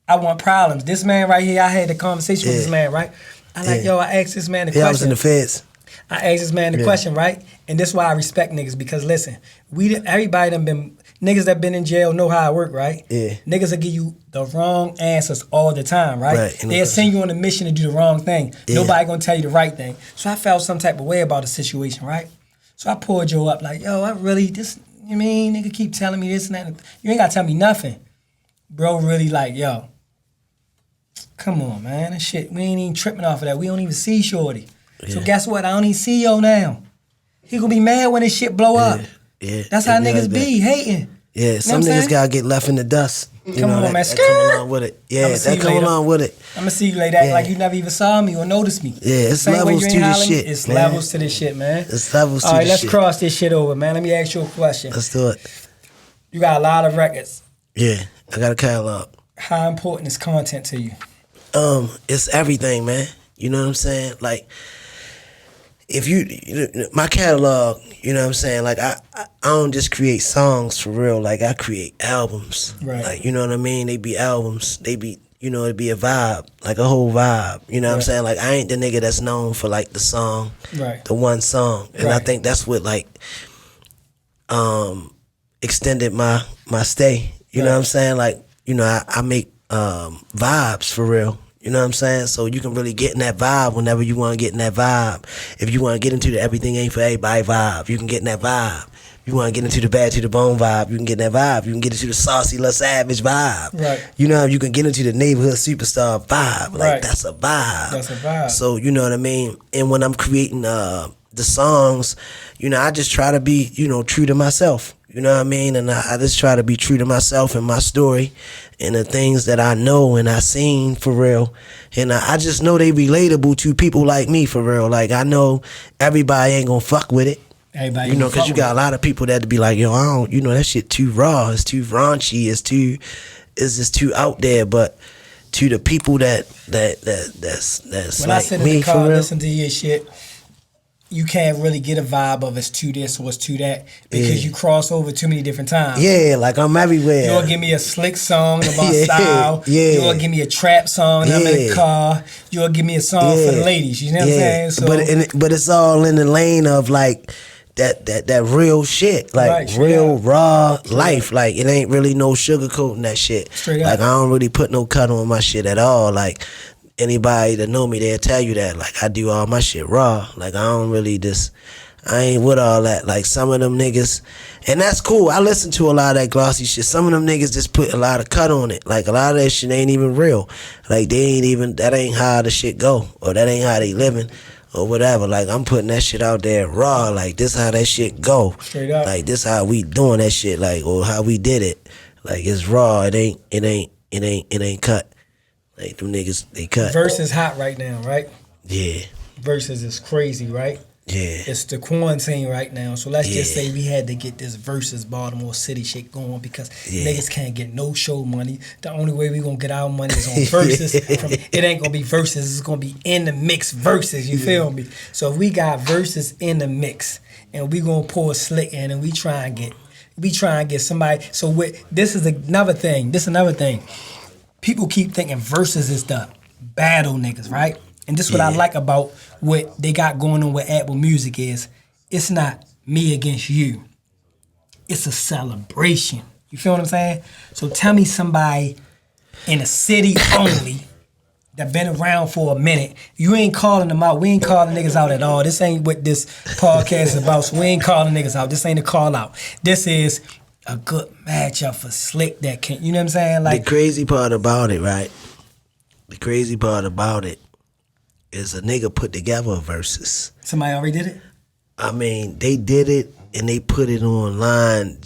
I want problems. This man right here, I had a conversation with this man, right? I like, yo, I asked this man the question. I was in the feds. I asked this man the question, right? And this is why I respect niggas, because listen, everybody done been, niggas that been in jail know how it work, right? Niggas will give you the wrong answers all the time, right? They'll send you on a mission to do the wrong thing. Nobody gonna tell you the right thing. So I felt some type of way about the situation, right? So I pulled Joe up like, yo, I really, this, you mean, nigga keep telling me this and that. You ain't gotta tell me nothing. Bro really like, yo, come on, man, that shit, we ain't even tripping off of that. We don't even see Shorty. So guess what? I don't even see yo now. He gonna be mad when this shit blow up. That's how niggas be, hating. Some niggas gotta get left in the dust. Come on, man. That come along with it. That come along with it. I'm gonna see you like that, like you never even saw me or noticed me. It's levels to this shit. It's levels to this shit, man. It's levels to this shit. All right, let's cross this shit over, man. Let me ask you a question. Let's do it. You got a lot of records. Yeah, I got a catalog. How important is content to you? It's everything, man. You know what I'm saying? Like, if my catalog, you know what I'm saying? Like, I don't just create songs for real. Like, I create albums. Right. Like, you know what I mean? They be albums. They be, you know, it'd be a vibe, like a whole vibe. You know what I'm saying? Like, I ain't the nigga that's known for, like, the song, the one song. And I think that's what, like, extended my stay. You know what I'm saying? Like, you know, I make vibes for real. You know what I'm saying? So you can really get in that vibe whenever you want to get in that vibe. If you want to get into the everything ain't for everybody vibe, you can get in that vibe. If you want to get into the bad to the bone vibe, you can get in that vibe. You can get into the saucy, lil savage vibe. Right. You know, you can get into the neighborhood superstar vibe. Like, that's a vibe. That's a vibe. So, you know what I mean? And when I'm creating the songs, you know, I just try to be, you know, true to myself. You know what I mean? And I just try to be true to myself and my story and the things that I know and I seen for real. And I just know they relatable to people like me for real. Like, I know everybody ain't gonna fuck with it. Everybody, you know, because you got a lot of people that be like, yo, I don't, you know, that shit too raw. It's too raunchy. It's just too out there. But to the people that's when like I sit in me the car for real, listen to your shit, you can't really get a vibe of it's to this or it's to that because you cross over too many different times. Yeah, like I'm everywhere. You'll give me a slick song about style. You'll give me a trap song and I'm in the car. You'll give me a song for the ladies. You know what I'm saying? So, but it's all in the lane of like that real shit, like real raw life. Like, it ain't really no sugarcoating that shit. Straight up. Like, I don't really put no cut on my shit at all. Like, anybody that know me, they'll tell you that. Like, I do all my shit raw. Like, I don't really I ain't with all that. Like, some of them niggas, and that's cool. I listen to a lot of that glossy shit. Some of them niggas just put a lot of cut on it. Like, a lot of that shit ain't even real. Like, that ain't how the shit go. Or that ain't how they living. Or whatever. Like, I'm putting that shit out there raw. Like, this how that shit go. Straight up. Like, this how we doing that shit. Like, or how we did it. Like, it's raw. It ain't cut. Like, them niggas, they cut. Versus hot right now, right? Yeah. Versus is crazy, right? Yeah. It's the quarantine right now. So let's just say we had to get this versus Baltimore City shit going because niggas can't get no show money. The only way we gonna get our money is on versus. It ain't gonna be versus, it's gonna be in the mix versus, you feel me? So if we got versus in the mix and we gonna pull Slick in, and we try and get somebody. So this is another thing. People keep thinking verses is the battle niggas, right? And this is what I like about what they got going on with Apple Music is it's not me against you. It's a celebration. You feel what I'm saying? So tell me somebody in a city only that been around for a minute. You ain't calling them out. We ain't calling niggas out at all. This ain't what this podcast is about. So we ain't calling niggas out. This ain't a call out. This is a good matchup for Slick that can, you know what I'm saying? Like the crazy part about it, right? The crazy part about it is a nigga put together verses. Somebody already did it? I mean, they did it and they put it online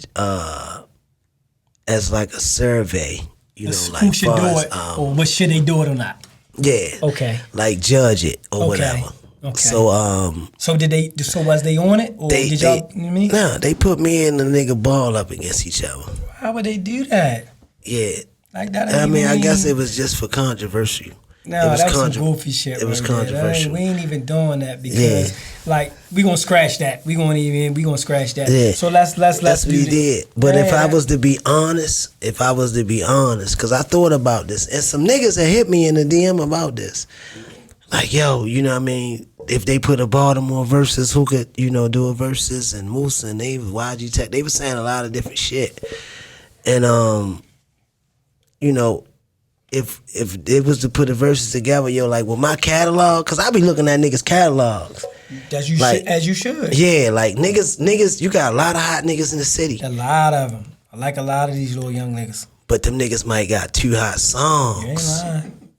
as like a survey. You know, like who should do it, or what should they do it or not? Yeah. Okay. Like judge it or whatever. Okay. So did they? So was they on it, or did y'all? You know what I mean? Nah, they put me and the nigga ball up against each other. How would they do that? Yeah. Like that? I mean, I guess it was just for controversy. No, that was some goofy shit. It was controversial. We ain't even doing that because, like, we gonna scratch that. We gonna scratch that. Yeah. So let's That's do what he this. did. But if I was to be honest, because I thought about this, and some niggas had hit me in the DM about this. Like, yo, you know what I mean? If they put a Baltimore versus, who could, you know, do a versus, and Moose and they YG Tech, they were saying a lot of different shit. And you know, if it was to put the verses together, yo, like with my catalog, cause I be looking at niggas' catalogs. As you should. Yeah, like niggas, you got a lot of hot niggas in the city. A lot of them. I like a lot of these little young niggas. But them niggas might got 2 hot songs.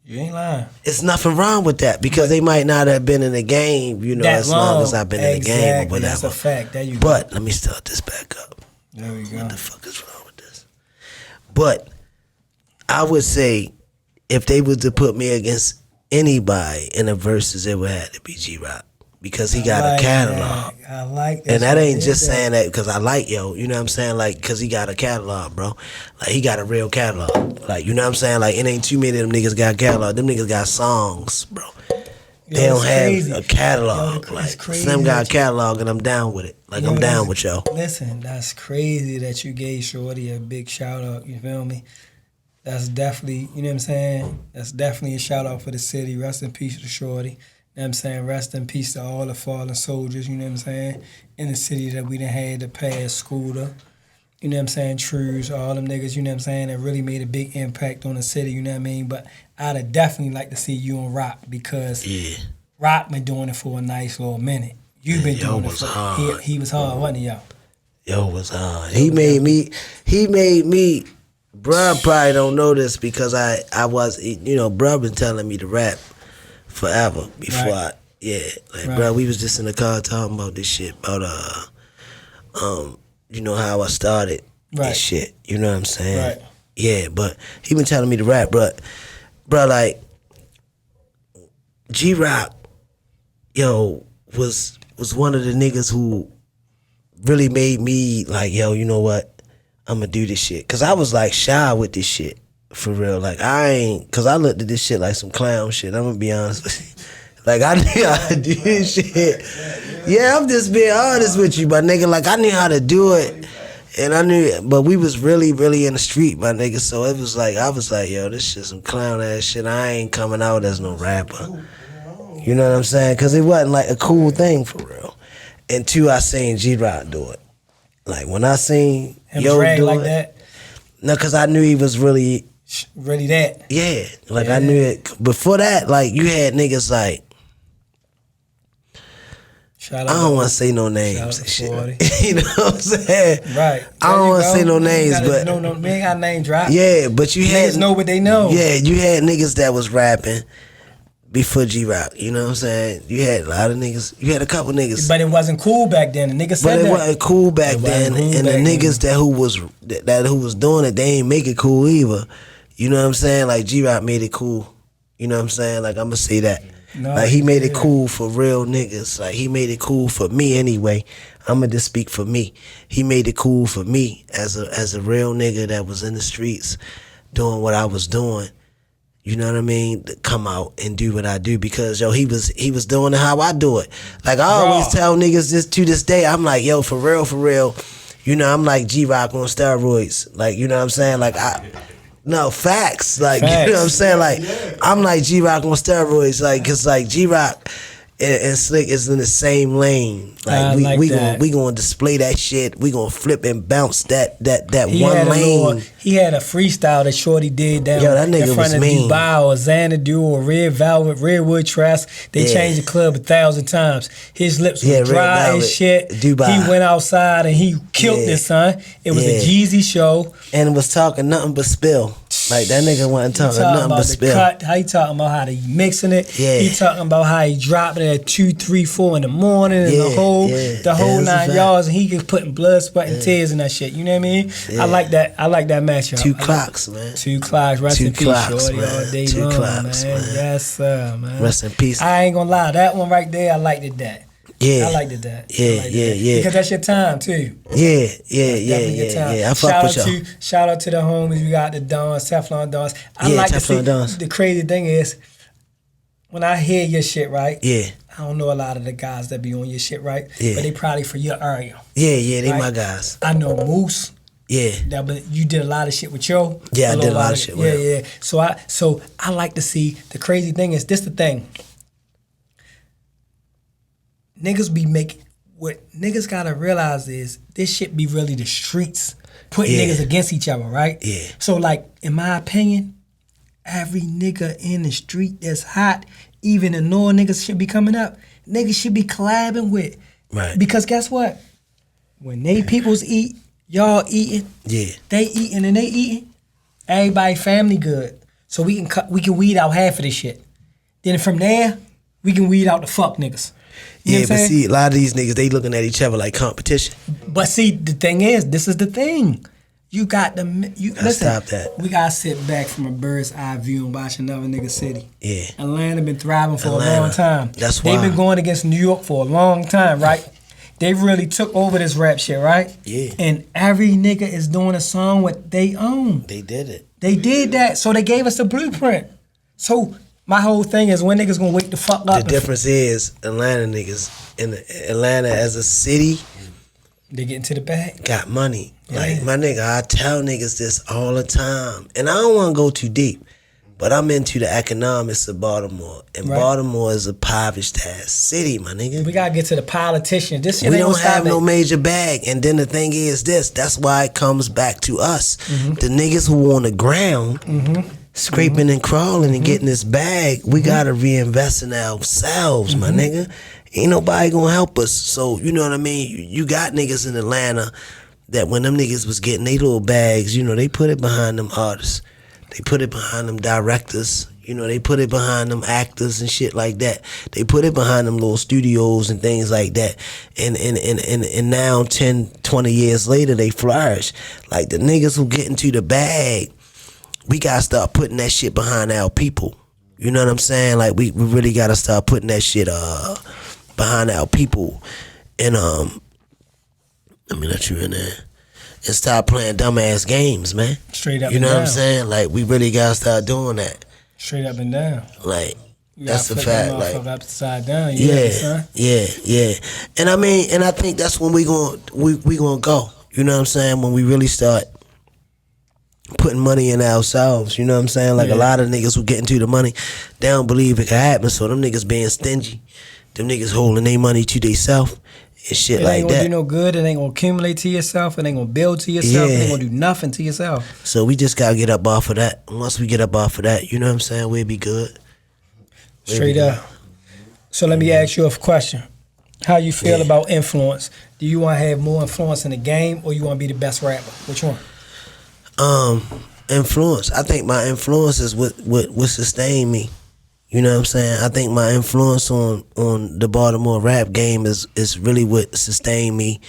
You ain't lying. It's nothing wrong with that because they might not have been in the game, you know, as long as I've been in the game or whatever. That's a fact. There you go. But let me start this back up. There we go. What the fuck is wrong with this? But I would say if they were to put me against anybody in the verses, it would have to be G-Rock because he got a catalog. I like that. And that ain't just saying that because I like yo, you know what I'm saying? Like, because he got a catalog, bro. Like, he got a real catalog. Like, you know what I'm saying? Like, it ain't too many of them niggas got catalog. Them niggas got songs, bro. They don't have a catalog. Like, Slim got a catalog and I'm down with it. Like, I'm down with y'all. Listen, that's crazy that you gave Shorty a big shout out, you feel me? That's definitely, you know what I'm saying? That's definitely a shout out for the city. Rest in peace to Shorty. You know what I'm saying? Rest in peace to all the fallen soldiers, you know what I'm saying? In the city that we done had to pass Scooter. You know what I'm saying? Trues, all them niggas, you know what I'm saying? That really made a big impact on the city, you know what I mean? But I'd have definitely like to see you on Rock because Rock been doing it for a nice little minute. You've been doing it for hard. He was hard, wasn't he, y'all? Yo was hard. He made me, bruh probably don't know this because I was, you know, bruh been telling me to rap forever before bruh, we was just in the car talking about this shit, about, you know, how I started this shit, you know what I'm saying? Right. Yeah, but he been telling me to rap, bruh, like, G-Rock, yo, was one of the niggas who really made me like, yo, you know what? I'm gonna do this shit. Cause I was like shy with this shit. For real. Like cause I looked at this shit like some clown shit. I'm gonna be honest with you. Like I knew how to do this shit. Yeah, I'm just being honest with you, my nigga. Like I knew how to do it. And I knew but we was really, really in the street, my nigga. So it was like, I was like, yo, this shit some clown ass shit. I ain't coming out as no rapper. You know what I'm saying? Cause it wasn't like a cool thing for real. And two, I seen G-Rock do it. Like when I seen Yo do like it, that? no, cause I knew he was really that. Yeah, like I knew it. Before that, like you had niggas like I don't want to say no names and shit. You know what I'm saying? Right. I don't want to say no names, but we ain't got name drop. Yeah, but you had niggas know what they know. Yeah, you had niggas that was rapping before G-Rock, you know what I'm saying? You had a lot of niggas. You had a couple niggas. But it wasn't cool back then. The niggas said that. But it wasn't cool back then. And the niggas who was doing it, they ain't make it cool either. You know what I'm saying? Like G-Rock made it cool. You know what I'm saying? Like I'm gonna say that. No, like he made it cool for real niggas. Like he made it cool for me anyway. I'm gonna just speak for me. He made it cool for me as a real nigga that was in the streets doing what I was doing. you know what I mean, to come out and do what I do, because yo, he was doing it how I do it. Like I always tell niggas this to this day, I'm like, yo, for real, you know, I'm like G-Rock on steroids. Like, you know what I'm saying? Like no, facts. Like, you know what I'm saying? Like, I'm like G-Rock on steroids. Like, cause like G-Rock and Slick is in the same lane. Like, we gonna display that shit. We gonna flip and bounce that one lane. He had a freestyle that Shorty did down that nigga in front was of mean. Dubai or Xanadu or Red Velvet, Redwood Trust. They changed the club 1,000 times. His lips were dry as shit. Dubai. He went outside and he killed this, son. It was a Jeezy show. And was talking nothing but spill. Like, that nigga wasn't talking nothing but spill. Cut, how he talking about how they mixing it. Yeah. He talking about how he dropping it at 2, 3, 4 in the morning and the whole 9 yards, and he just putting blood, sweat, and tears in that shit. You know what I mean? Yeah. I like that matchup. 2 clocks, man. 2 clocks. Rest in peace, Shorty, man. all day 2 long, clocks, man. Yes, sir, man. Rest in peace. I ain't gonna lie, that one right there, I liked it that. Yeah. I liked it that. Yeah. Because that's your time too. Yeah. I fuck with y'all. Shout out to the homies. We got the Dons, Teflon Dons. I like to see. Dons. The crazy thing is, when I hear your shit, right? Yeah. I don't know a lot of the guys that be on your shit, right? Yeah. But they probably for your area. Yeah, they right? my guys. I know Moose. Yeah. But you did a lot of shit with Joe. Yeah, I did a lot of shit with him. Yeah. So I like to see, the crazy thing is, this the thing. Niggas be making, what niggas gotta realize is, this shit be really the streets putting niggas against each other, right? Yeah. So like, in my opinion, every nigga in the street that's hot, even the no niggas should be coming up. Niggas should be collabing with. Right. Because guess what? When they peoples eat, y'all eating. Yeah. They eating and they eating. Everybody family good. So we can weed out half of this shit. Then from there, we can weed out the fuck niggas. You know but see, a lot of these niggas, they looking at each other like competition. But see, the thing is, this is the thing. You got listen. Stop that. We gotta sit back from a bird's eye view and watch another nigga city. Yeah. Atlanta been thriving for a long time. That's why. They've been going against New York for a long time, right? They really took over this rap shit, right? Yeah. And every nigga is doing a song what they own. They did it. They did that, so they gave us the blueprint. So my whole thing is, when niggas gonna wake the fuck up? The difference is, Atlanta niggas, Atlanta as a city, they get into the bag. got money. Like, my nigga, I tell niggas this all the time. And I don't want to go too deep, but I'm into the economics of Baltimore. And Baltimore is a impoverished-ass city, my nigga. We gotta get to the politicians. This shit We ain't don't gonna have stop no it. major bag. And then the thing is this, that's why it comes back to us. The niggas who on the ground, scraping and crawling and getting this bag, we gotta reinvest in ourselves, my nigga. Ain't nobody gonna help us. So, you know what I mean? You got niggas in Atlanta that when them niggas was getting they little bags, you know, they put it behind them artists. They put it behind them directors. You know, they put it behind them actors and shit like that. They put it behind them little studios and things like that. And now 10, 20 years later, they flourish. Like, the niggas who get into the bag, we gotta start putting that shit behind our people. You know what I'm saying? Like, we really gotta start putting that shit behind our people. And let me let you in there. And stop playing dumbass games, man. Straight up You know and what I'm down. saying? Like, we really gotta start doing that. Straight up and down. Like, You that's a gotta fact. flip that Like, motherfucker upside down. You hear me, son? yeah. And I mean, and I think that's when we gonna go. You know what I'm saying? When we really start putting money in ourselves. You know what I'm saying? Like, a lot of niggas who get into the money, they don't believe it can happen. So them niggas being stingy, them niggas holding their money to themselves and shit It like ain't gonna that. do no good. It ain't gonna accumulate to yourself. It ain't gonna build to yourself. It Yeah. ain't gonna do nothing to yourself. So we just gotta get up off of that. Once we get up off of that, you know what I'm saying? We'll be good. Straight up. So let me ask you a question. How you feel about influence? Do you want to have more influence in the game, or you want to be the best rapper? Which one? Influence. I think my influence is what sustain me. You know what I'm saying? I think my influence on the Baltimore rap game is really what sustained me.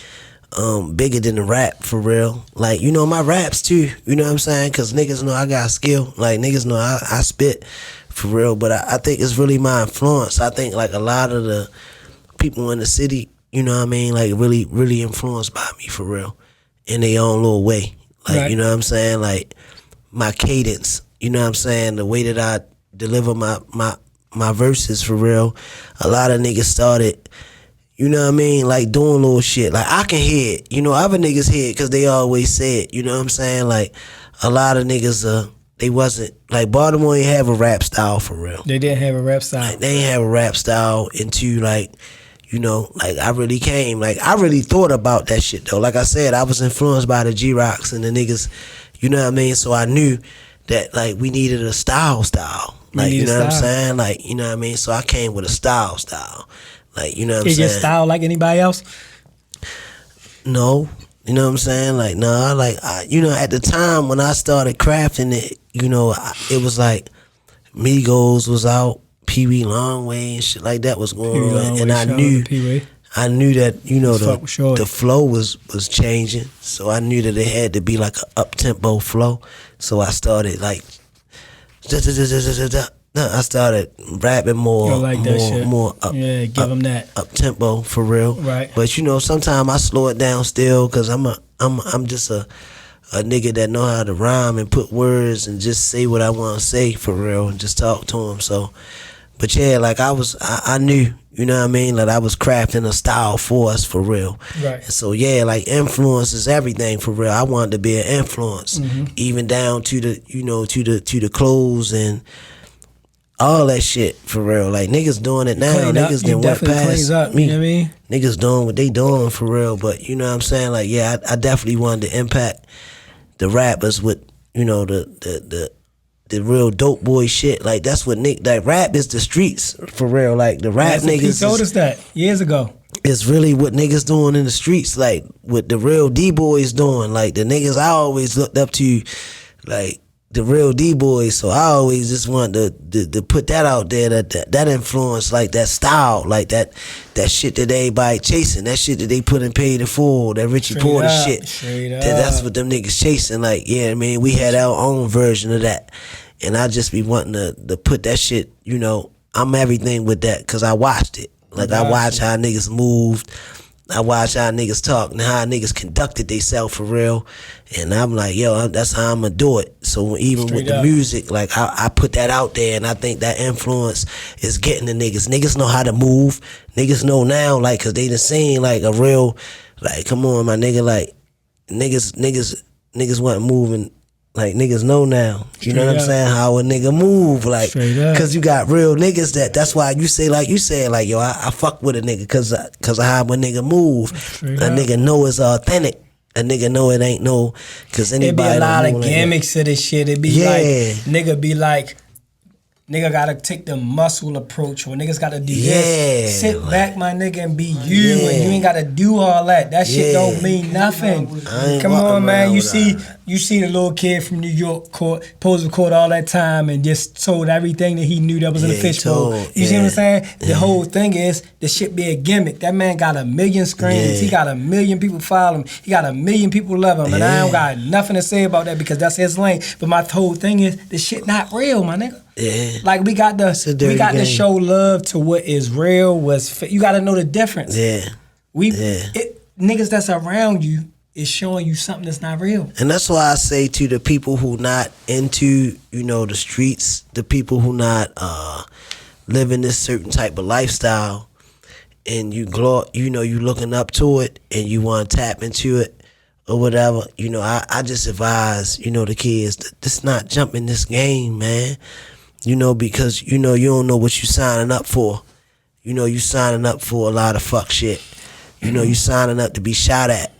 Bigger than the rap, for real. Like, you know, my raps too, you know what I'm saying? Because niggas know I got skill. Like, niggas know I spit, for real. But I think it's really my influence. I think, like, a lot of the people in the city, you know what I mean, like, really, really influenced by me, for real, in their own little way. Like, you know what I'm saying? Like, my cadence, you know what I'm saying, the way that I deliver my verses for real, a lot of niggas started, you know what I mean, like doing little shit. Like I can hear it, you know, other niggas hear it because they always say it, you know what I'm saying? Like a lot of niggas, they wasn't, like Baltimore ain't have a rap style for real. They didn't have a rap style. Like, they ain't have a rap style into like, you know, like I really came, like I really thought about that shit though. Like I said, I was influenced by the G-Rocks and the niggas, you know what I mean? So I knew that like we needed a style. Like, you know what I'm saying? Like, you know what I mean? So I came with a style. Like, you know what I'm saying? Is your style like anybody else? No. You know what I'm saying? Like, nah, like, you know, at the time when I started crafting it, you know, it was like Migos was out, Pee Wee Longway and shit like that was going on. And I knew that, you know, the flow was changing. So I knew that it had to be like an up-tempo flow. So I started like, I started rapping more up, yeah, give them that up tempo for real. Right. But you know, sometimes I slow it down still because I'm just a nigga that know how to rhyme and put words and just say what I want to say for real and just talk to him. So, but yeah, like I knew, you know what I mean, like I was crafting a style for us for real. Right. And so yeah, like influence is everything for real. I wanted to be an influence, even down to the, you know, to the clothes and all that shit for real. Like niggas doing it now. Niggas done went past me. You know what I mean? Niggas doing what they doing for real. But you know what I'm saying? Like, yeah, I definitely wanted to impact the rappers with, you know, the real dope boy shit. Like that's what like rap is the streets for real. Like the rap niggas. He told us that years ago. It's really what niggas doing in the streets. Like what the real D-boys doing. Like the niggas I always looked up to, like the real D-boys. So I always just wanted to put that out there, that influence, like that style, like that shit that everybody chasing, that shit that they put in Paid in Full, that Richie Porter shit. That's what them niggas chasing. Like, yeah, I mean, we had our own version of that. And I just be wanting to put that shit, you know, I'm everything with that because I watched it. Like I watched how niggas moved. I watched how niggas talk and how niggas conducted themselves for real. And I'm like, yo, that's how I'm gonna do it. So even with the music, like I put that out there and I think that influence is getting the niggas. Niggas know how to move. Niggas know now, like, cause they done seen like a real, like, come on, my nigga, like, niggas wasn't moving. Like niggas know now, you know what I'm saying? How a nigga move, like, cause you got real niggas that's why you say like you said, like, yo, I fuck with a nigga cause of how a nigga move. A nigga know it's authentic. A nigga know it ain't no, cause anybody. It be a lot of gimmicks to this shit. It be like, nigga be like, nigga gotta take the muscle approach, or niggas gotta do this. Sit back, my nigga, and be you, and you ain't gotta do all that. That shit don't mean nothing. Come on, man. You see the little kid from New York posed court all that time and just told everything that he knew that was in the fishbowl. You see what I'm saying? The whole thing is the shit be a gimmick. That man got 1 million screens. He got 1 million people follow him. He got 1 million people love him. And I don't got nothing to say about that because that's his lane. But my whole thing is the shit not real, my nigga. Yeah. Like we got to show love to what is real, you got to know the difference. Yeah. Niggas that's around you is showing you something that's not real. And that's why I say to the people who not into, you know, the streets, the people who not living this certain type of lifestyle, and you looking up to it and you want to tap into it or whatever, you know, I just advise, you know, the kids to just not jump in this game, man. You know, because, you know, you don't know what you signing up for. You know, you signing up for a lot of fuck shit. You know, you signing up to be shot at.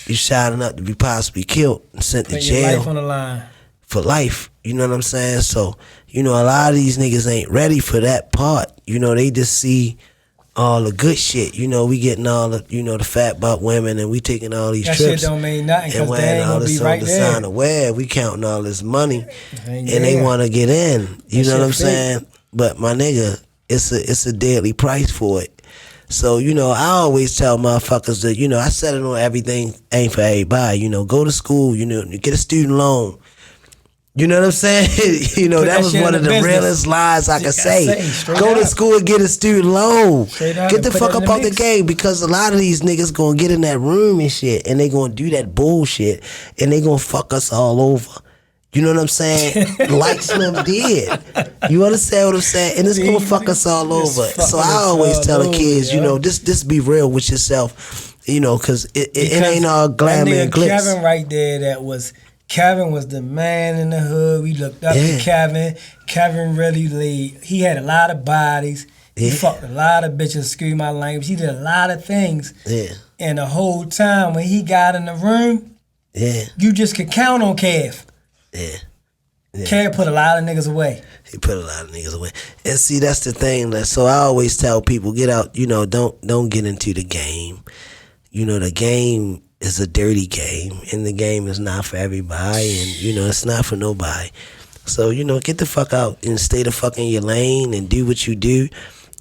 You signing up to be possibly killed and sent to jail. Your life on the line. For life. You know what I'm saying? So, you know, a lot of these niggas ain't ready for that part. You know, they just see all the good shit. You know, we getting all the, you know, the fat butt women and we taking all these trips. That shit don't mean nothing because they ain't gonna be right there. We counting all this money and they want to get in. You know what I'm saying? But my nigga, it's a deadly price for it. So, you know, I always tell motherfuckers that, you know, I said it on everything ain't for everybody. You know, go to school, you know, get a student loan. You know what I'm saying? You know, that was one of the realest lies I could say. Go to school and get a student loan. Get the fuck up out the game, because a lot of these niggas gonna get in that room and shit and they gonna do that bullshit and they gonna fuck us all over. You know what I'm saying? Like Slim did. You understand what I'm saying? And it's gonna fuck us all over. So I always tell the kids, you know, this be real with yourself, you know, cause it ain't all glamour and glitz. Kevin right there, Kevin was the man in the hood. We looked up to Kevin. Kevin really he had a lot of bodies. He fucked a lot of bitches, excuse my language. He did a lot of things. Yeah. And the whole time when he got in the room, you just could count on Kev. Yeah. Kev put a lot of niggas away. He put a lot of niggas away. And see, that's the thing. So I always tell people, get out, you know, don't get into the game. You know, the game is a dirty game, and the game is not for everybody, and, you know, it's not for nobody. So, you know, get the fuck out and stay the fuck in your lane and do what you do.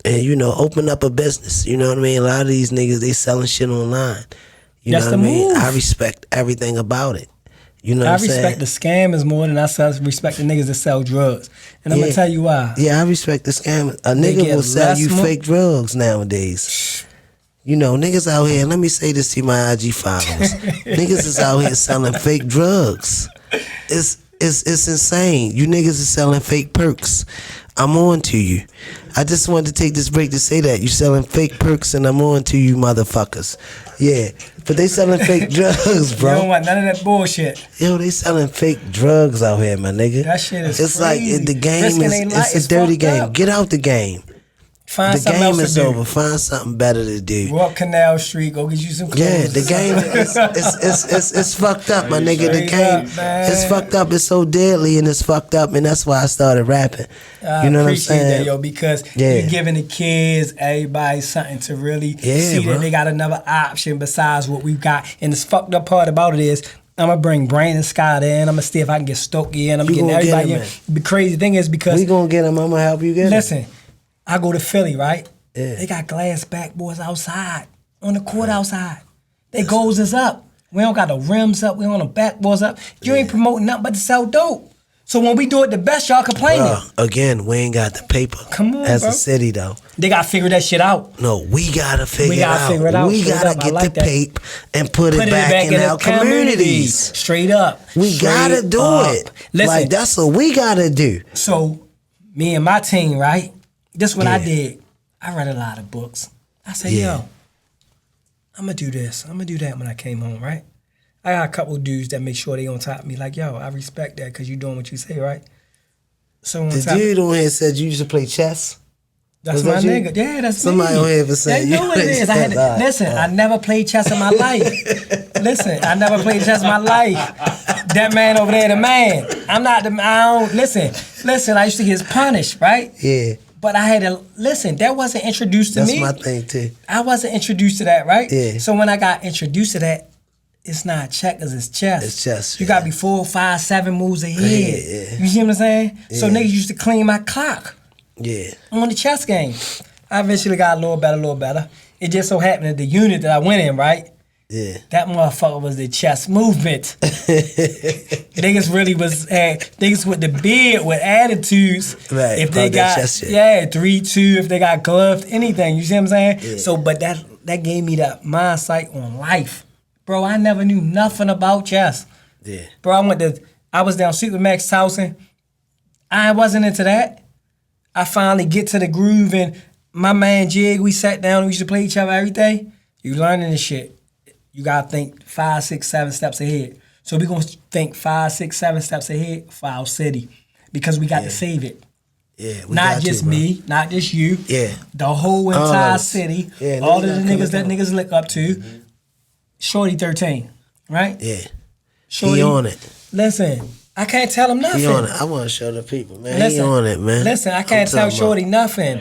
And, you know, open up a business. You know what I mean? A lot of these niggas, they selling shit online. You know what I mean? Move. I respect everything about it. You know what I'm saying? I respect the scammers more than I respect the niggas that sell drugs. And I'm going to tell you why. Yeah, I respect the scammers. A nigga will sell you fake drugs nowadays. You know, niggas out here, let me say this to my IG followers. Niggas is out here selling fake drugs. It's insane. You niggas is selling fake perks. I'm on to you. I just wanted to take this break to say that. You selling fake perks and I'm on to you motherfuckers. Yeah. But they selling fake drugs, bro. You don't want none of that bullshit. Yo, they selling fake drugs out here, my nigga. That shit is it's crazy. Like the game it's a dirty game. Up. Get out the game. Find the game is over. Find something better to do. Go up Canal Street. Go get you some clothes. Yeah, the game it's fucked up, my nigga. The game it's fucked up. It's so deadly and it's fucked up, and that's why I started rapping. You know what I'm saying? That, yo, because you're giving the kids, everybody, something to really see that they got another option besides what we've got. And the fucked up part about it is, I'm gonna bring Brain and Scott in. I'm gonna see if I can get Stokey in. I'm getting everybody in. The crazy thing is because we gonna get him. I'm gonna help you get him. Listen. I go to Philly, right? Yeah. They got glass backboards outside, on the court outside. They goals is up. We don't got the rims up. We don't got the backboards up. You ain't promoting nothing but to sell dope. So when we do it the best, y'all complaining. Again, we ain't got the paper. Come on, as a city, though. They got to figure that shit out. No, we got to figure it out. We got to get the paper and put it back in our communities. Straight up. We got to do it. Listen, like, that's what we got to do. So me and my team, right? This is what I did. I read a lot of books. I said, yo, I'm going to do this. I'm going to do that when I came home, right? I got a couple dudes that make sure they on top of me. Like, yo, I respect that because you doing what you say, right? So the dude on here said you used to play chess? That's my nigga. Yeah, that's somebody on here was saying you know what it is. Listen, I never played chess in my life. Listen, I never played chess in my life. That man over there, the man. I'm not the. I don't listen. I used to get punished, right? Yeah. But I had to listen. That wasn't introduced to me. That's my thing too. I wasn't introduced to that, right? Yeah. So when I got introduced to that, it's not checkers, it's chess. It's chess. You gotta be 4, 5, 7 moves ahead. Yeah. You see what I'm saying? Yeah. So niggas used to clean my clock. Yeah. On the chess game. I eventually got a little better. It just so happened that the unit that I went in, right? Yeah. That motherfucker was the chess movement. Niggas really was niggas with the beard with attitudes. Right. If they got 3-2, if they got gloved, anything. You see what I'm saying? Yeah. So but that gave me that mindset on life. Bro, I never knew nothing about chess. Yeah. Bro, I was down Supermax Towson. I wasn't into that. I finally get to the groove and my man Jig, we sat down, we used to play each other every day. You learning this shit. You gotta think 5, 6, 7 steps ahead. So we gonna think 5, 6, 7 steps ahead for our city. Because we got to save it. Yeah, not just me, not just you. Yeah. The whole entire city. Yeah, all of the niggas that niggas look up to. Mm-hmm. Shorty 13, right? Yeah. Shorty, he on it. Listen, I can't tell him nothing. He on it. I want to show the people, man. Listen, he on it, man. Listen, I can't tell Shorty nothing.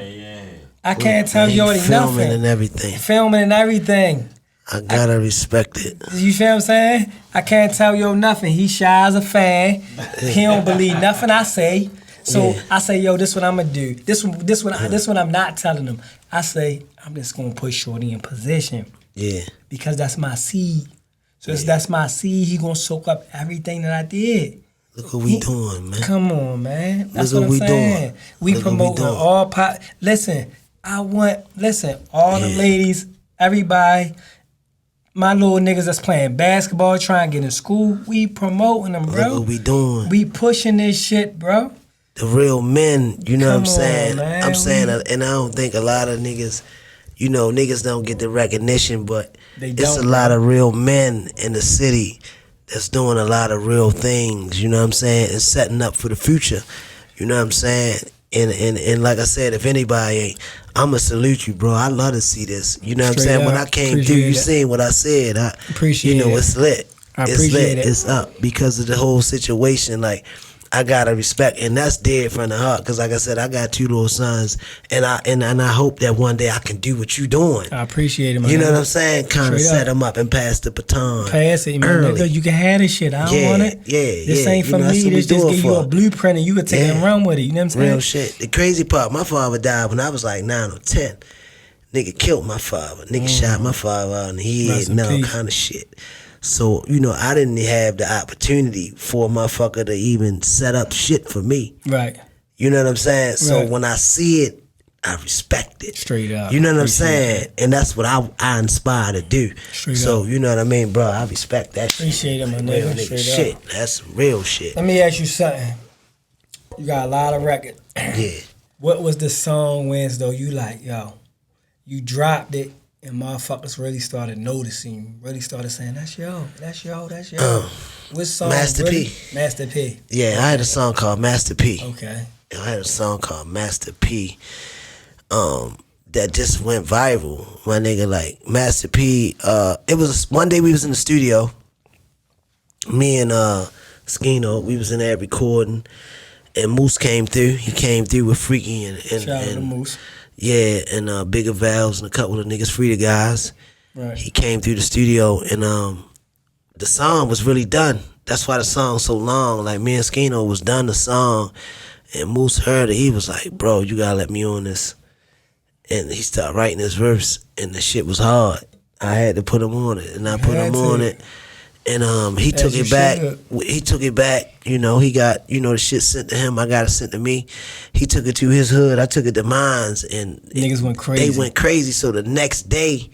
I can't tell Shorty nothing. Filming and everything. Filming and everything. I gotta respect it. You feel what I'm saying? I can't tell yo nothing. He shy as a fan. He don't believe nothing I say. So I say, yo, this what I'm gonna do. This one I'm not telling him. I say, I'm just gonna put Shorty in position. Yeah. Because that's my seed. So that's my seed. He gonna soak up everything that I did. Look what we doing, man. Come on, man. That's Look what I'm saying. Doing. We promoting all pot. Listen, all the ladies, everybody. my little niggas that's playing basketball, trying to get in school, we promoting them, bro. Look what we doing. We pushing this shit, bro. The real men, you know Come what I'm saying? on, man. I'm saying, and I don't think a lot of niggas, you know, niggas don't get the recognition, but it's a lot of real men in the city that's doing a lot of real things, you know what I'm saying, and setting up for the future, you know what I'm saying? And like I said, if anybody ain't, I'ma salute you, bro. I love to see this. You know what I'm saying? When I came through, you seen what I said. I appreciate it. You know, it's lit. It's lit. It's up because of the whole situation. Like, I gotta respect, and that's dead from the heart. Cause like I said, I got 2 little sons, and I hope that one day I can do what you doing. I appreciate it, man. You know what I'm saying? Kind of set them up and pass the baton. Pass it, man. Early. You can have this shit. I don't want it. This ain't for me. This just give you a blueprint, and you can take it and run with it. You know what I'm saying? Real shit. The crazy part, my father died when I was like 9 or 10. Nigga killed my father. Nigga shot my father out in the head and all kind of shit. So, you know, I didn't have the opportunity for a motherfucker to even set up shit for me. Right. You know what I'm saying? So when I see it, I respect it. Straight up. You know what I'm saying? And that's what I inspire to do. Straight up. You know what I mean, bro? I respect that shit. Appreciate it, my nigga. Straight shit. up. That's real shit. Let me ask you something. You got a lot of records. Yeah. What was the song wins though you like, yo? You dropped it and motherfuckers really started noticing, really started saying, that's yo. What song? Master P. Master P. Yeah, I had a song called Master P. Okay. I had a song called Master P. That just went viral. My nigga, like Master P. It was one day we was in the studio. Me and Skino, we was in there recording, and Moose came through. He came through with Freaky and shout out to Moose. Yeah, and Bigger Valves and a couple of niggas, Free the Guys. Right. He came through the studio, and the song was really done. That's why the song's so long. Like, me and Skino was done the song, and Moose heard it. He was like, bro, you gotta let me on this. And he started writing this verse, and the shit was hard. I had to put him on it, and I put him on it. And he took it back. He took it back. You know, he got, you know, the shit sent to him. I got it sent to me. He took it to his hood. I took it to mine's. And niggas went crazy. They went crazy. So the next day,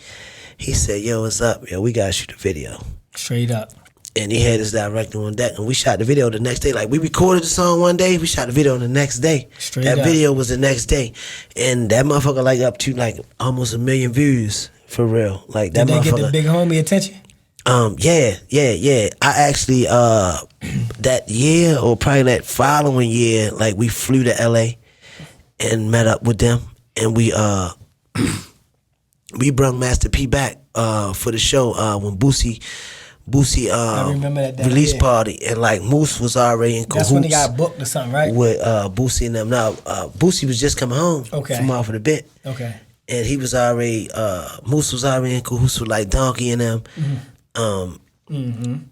he said, yo, what's up? Yo, we got to shoot a video. Straight up. And he had his director on deck. And we shot the video the next day. Like, we recorded the song one day. We shot the video the next day. Straight up. That video was the next day. And that motherfucker, like, up to, like, almost 1 million views. For real. Like, that motherfucker. Did they get the big homie attention? Yeah. I actually, that year or probably that following year, like we flew to LA and met up with them, and we brung Master P back for the show when Boosie release party, and like Moose was already in cahoots. That's when he got booked or something, right? With Boosie and them. Now Boosie was just coming home from off of the bit. Okay. And he was already Moose was already in cahoots with like Donkey and them.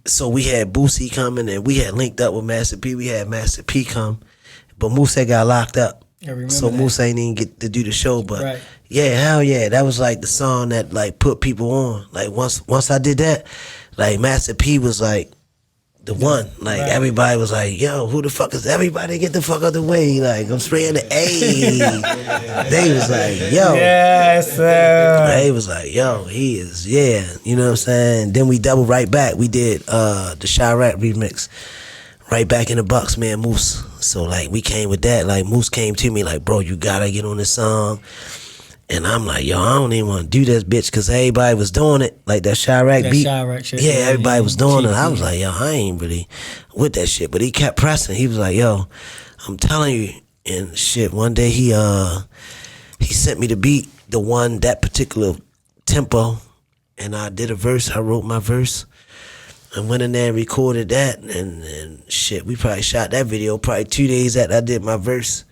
So we had Boosie coming, and we had linked up with Master P. We had Master P come, but Moose had got locked up. So that. Moose ain't even get to do the show. But yeah, hell yeah, that was like the song that like put people on. Like once I did that, like Master P was like the one. Like everybody was like, yo, who the fuck is everybody? Get the fuck out the way. Like, I'm spraying the A. They was like, yo. Yes, sir. They was like, yo, he is, yeah. You know what I'm saying? Then we doubled right back. We did the Chirac remix right back in the box, man, Moose. So like we came with that. Like Moose came to me like, bro, you gotta get on this song. And I'm like, yo, I don't even want to do this bitch, because everybody was doing it. Like that Chirac beat. Shit, yeah, everybody was doing it. I was like, yo, I ain't really with that shit. But he kept pressing. He was like, yo, I'm telling you. And shit, one day he sent me the beat, that particular tempo. And I did a verse. I wrote my verse. And went in there and recorded that. And shit, we probably shot that video probably 2 days after I did my verse.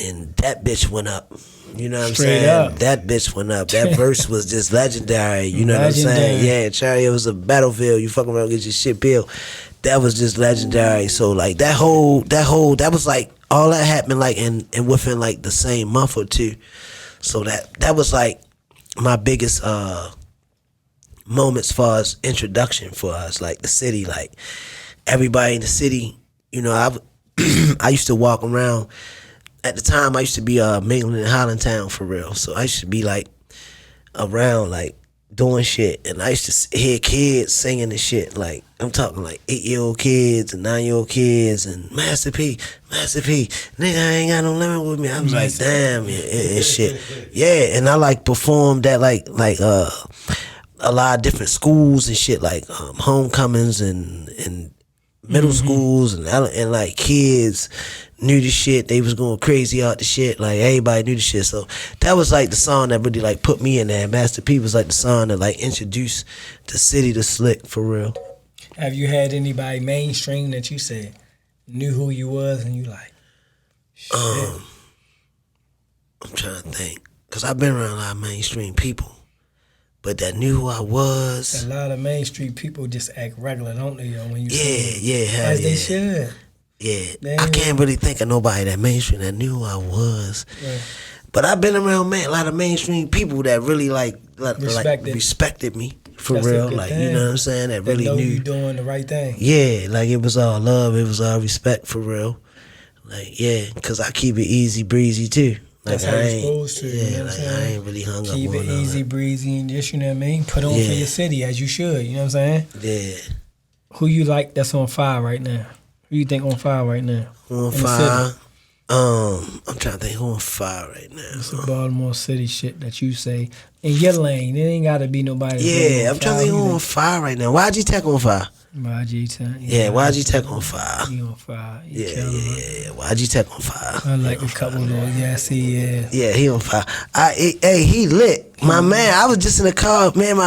And that bitch went up. You know what I'm saying? Up. That bitch went up. That verse was just legendary. You know what I'm saying? Yeah, Charlie, it was a battlefield. You fucking around, get your shit peeled. That was just legendary. So like that was like all that happened like and within like the same month or two. So that was like my biggest moments as far as introduction for us, like the city, like everybody in the city. You know, I used to walk around. At the time, I used to be mingling in Hollandtown for real. So I used to be like around like doing shit, and I used to hear kids singing and shit. Like I'm talking like 8-year-old kids and 9-year-old kids and Master P, nigga, I ain't got no limit with me. I was like, damn, and shit. Yeah, and I like performed at like a lot of different schools and shit, like homecomings and middle schools and like kids knew the shit. They was going crazy out the shit. Like everybody knew the shit. So that was like the song that really like put me in there. Master P was like the song that like introduced the city to Slick for real. Have you had anybody mainstream that you said knew who you was and you like, shit? I'm trying to think, cause I've been around a lot of mainstream people, but that knew who I was. A lot of mainstream people just act regular, don't they? When you As they should. Yeah, I can't really think of nobody that mainstream that knew who I was. Yeah. But I've been around a lot of mainstream people that really respected me for That's real. Like, you know what I'm saying? That really know knew you doing the right thing. Yeah, like it was all love, it was all respect for real. Like, yeah, because I keep it easy breezy too. Like, That's how you're supposed to. Yeah, you know what I'm I saying? ain't really hung up Keep on it easy breezy and just, you know what I mean? Put on for your city as you should, you know what I'm saying? Yeah. Who you like that's on fire right now? Who you think on fire right now? On fire? I'm trying to think who on fire right now. It's a Baltimore City shit that you say in your lane. It ain't gotta be nobody. Yeah, I'm trying to think who on fire right now. YG Tech on fire. YG Tech. Yeah, YG Tech on fire. He on fire. Yeah. YG Tech on fire. I like a couple of those. Yes, he is. Yeah, he on fire. He lit. My man, I was just in the car, man,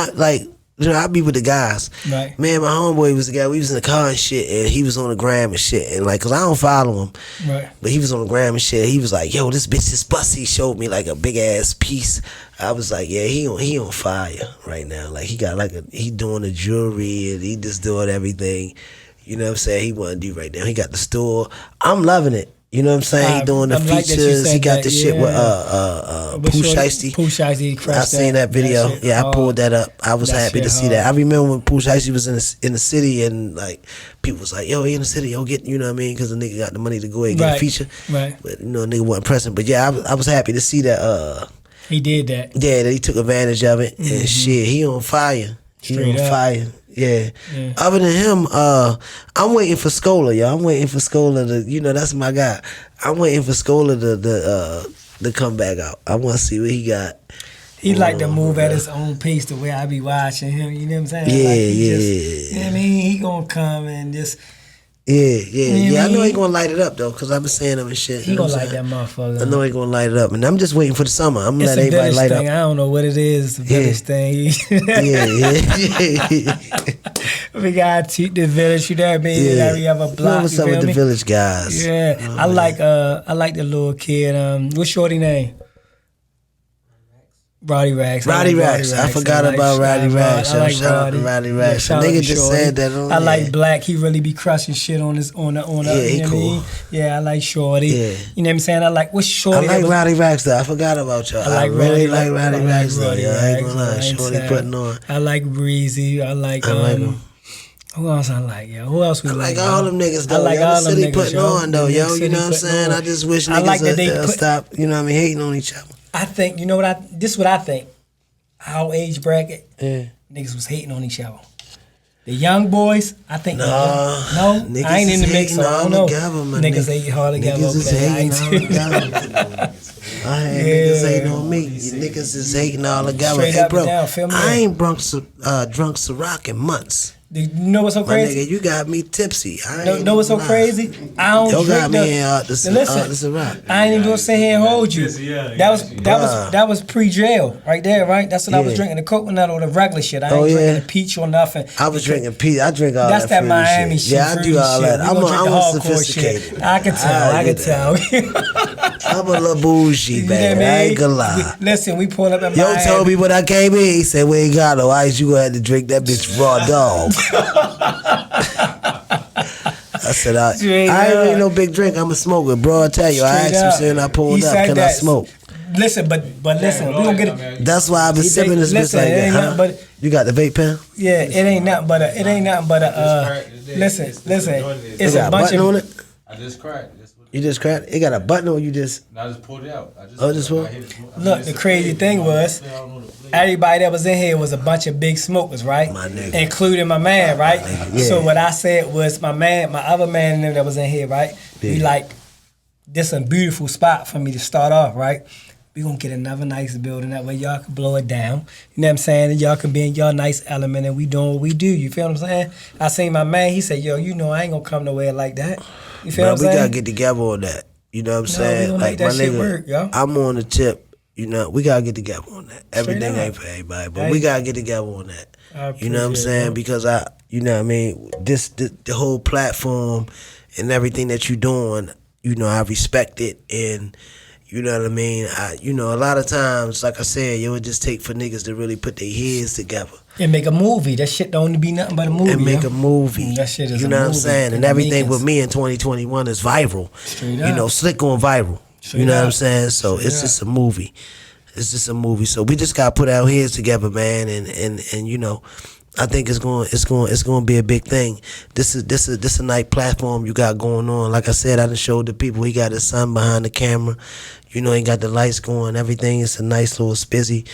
I be with the guys. Right. Man, my homeboy was the guy. We was in the car and shit, and he was on the gram and shit. And like, cause I don't follow him. Right. But he was on the gram and shit. He was like, yo, this bitch is bust. He showed me like a big ass piece. I was like, yeah, he on fire right now. Like he got he doing the jewelry and he just doing everything. You know what I'm saying? He want to do right now. He got the store. I'm loving it. You know what I'm saying? He doing the features. He got the shit with Pooh Shiesty. Pooh Shiesty. I seen that video. I pulled that up. I was happy to see that. I remember when Pooh Shiesty was in the city and like people was like, yo, he in the city, yo, get, you know what I mean? Because the nigga got the money to go ahead and get a feature. Right. But you know, nigga wasn't pressing. But yeah, I was happy to see that. He did that. Yeah, that he took advantage of it and shit. He on fire. He on fire. Yeah. Other than him, I'm waiting for Scola, y'all. I'm waiting for Scola to, you know, that's my guy. I'm waiting for Scola to come back out. I want to see what he got. He like to move at his own pace the way I be watching him. You know what I'm saying? Yeah, like just, you know what I mean? He gonna come and just. Yeah. I know he gonna light it up though, cause I've been saying him and shit. He gonna light that motherfucker. I know he gonna light it up, and I'm just waiting for the summer. I'm gonna let everybody light up. I don't know what it is. It's a village thing. We gotta teach the village. You know what I mean? Yeah. We have a block. You know what's up with the village guys? Yeah, I like the little kid. What's shorty name? Roddy Rags. I forgot about Roddy Rags. I like Shout out to Roddy Rags. Nigga just said that on I like Black. He really be crushing shit on the. Yeah, he cool. Yeah, I like Shorty. Yeah. You know what I'm saying? I like what's Shorty? I like Roddy Rags though. I forgot about y'all. I really like Roddy Rags though. Yeah, I ain't gonna lie. Shorty putting on. I like Breezy. I like him. Who else I like, yo? Who else we like? I like all them niggas, though. I like all them niggas, putting on, though, yo. You know what I'm saying? I just wish niggas would stop, you know what I mean, hating on each other. I think, you know what this is what I think. Our age bracket, niggas was hating on each other. The young boys, I think. No, I ain't in the mix, so I don't know. Niggas hate hard together. Niggas is hating all together. I had niggas hating on me. You niggas is hating all together. Hey, bro, I ain't drunk Ciroc in months. You know what's so crazy? My nigga, you got me tipsy. Know what's so crazy? I don't drink got me listen, I ain't even gonna sit here and hold you. That was pre-jail right there, right? That's what I was drinking, the coconut or the regular shit. I ain't drinking the peach or nothing. I was drinking peach. I drink all that's that Miami shit. Yeah, I do all that. I'm sophisticated. I can tell. I'm a little bougie, man. I ain't gonna lie. Listen, we pulled up at Miami. Yo told me when I came in, he said, we ain't got no ice. You gonna have to drink that bitch raw dog. I said, I ain't really no big drink. I'm a smoker. Bro, I tell you, I asked him saying I pulled up. Can I smoke? Listen, but listen, we gonna get it. That's why I've been sipping this bitch like that. Huh? You got the vape pen? Yeah, it ain't nothing but a listen. It's a bunch of. I just cracked. That's what You just cracked it? It got a button or you just... No, I just pulled it out. Just pulled it? Look, the crazy thing was, everybody that was in here was a bunch of big smokers, right? My nigga. Including my man, right? Yeah. So what I said was my other man in there that was in here, right? Yeah. We like, this a beautiful spot for me to start off, right? We gonna get another nice building, that way y'all can blow it down. You know what I'm saying? And y'all can be in your nice element and we doing what we do. You feel what I'm saying? I seen my man, he said, yo, you know I ain't gonna come nowhere like that. You feel what I'm saying? We gotta get together on that. You know what I'm saying? We gonna Like make that my shit nigga, work, yo. I'm on the tip. You know, we gotta get together on that. Everything up. ain't for everybody, but we gotta get together on that. You know what I'm appreciate saying? it, Because you know what I mean? The whole platform and everything that you doing, you know, I respect it, and you know what I mean? You know, a lot of times, like I said, it would just take for niggas to really put their heads together. And make a movie. That shit don't be nothing but a movie. And make a movie. That shit is you a know what I'm movie saying? in And the everything makings. with me in 2021 is viral. Straight You up. know, Slick on viral. Straight you know what I'm up. saying? So it's just a movie. It's just a movie. So we just gotta put our heads together, man, and you know, I think it's going to be a big thing. This is a nice platform you got going on. Like I said, I done showed the people he got his son behind the camera. You know, he got the lights going, everything. It's a nice little spizzy.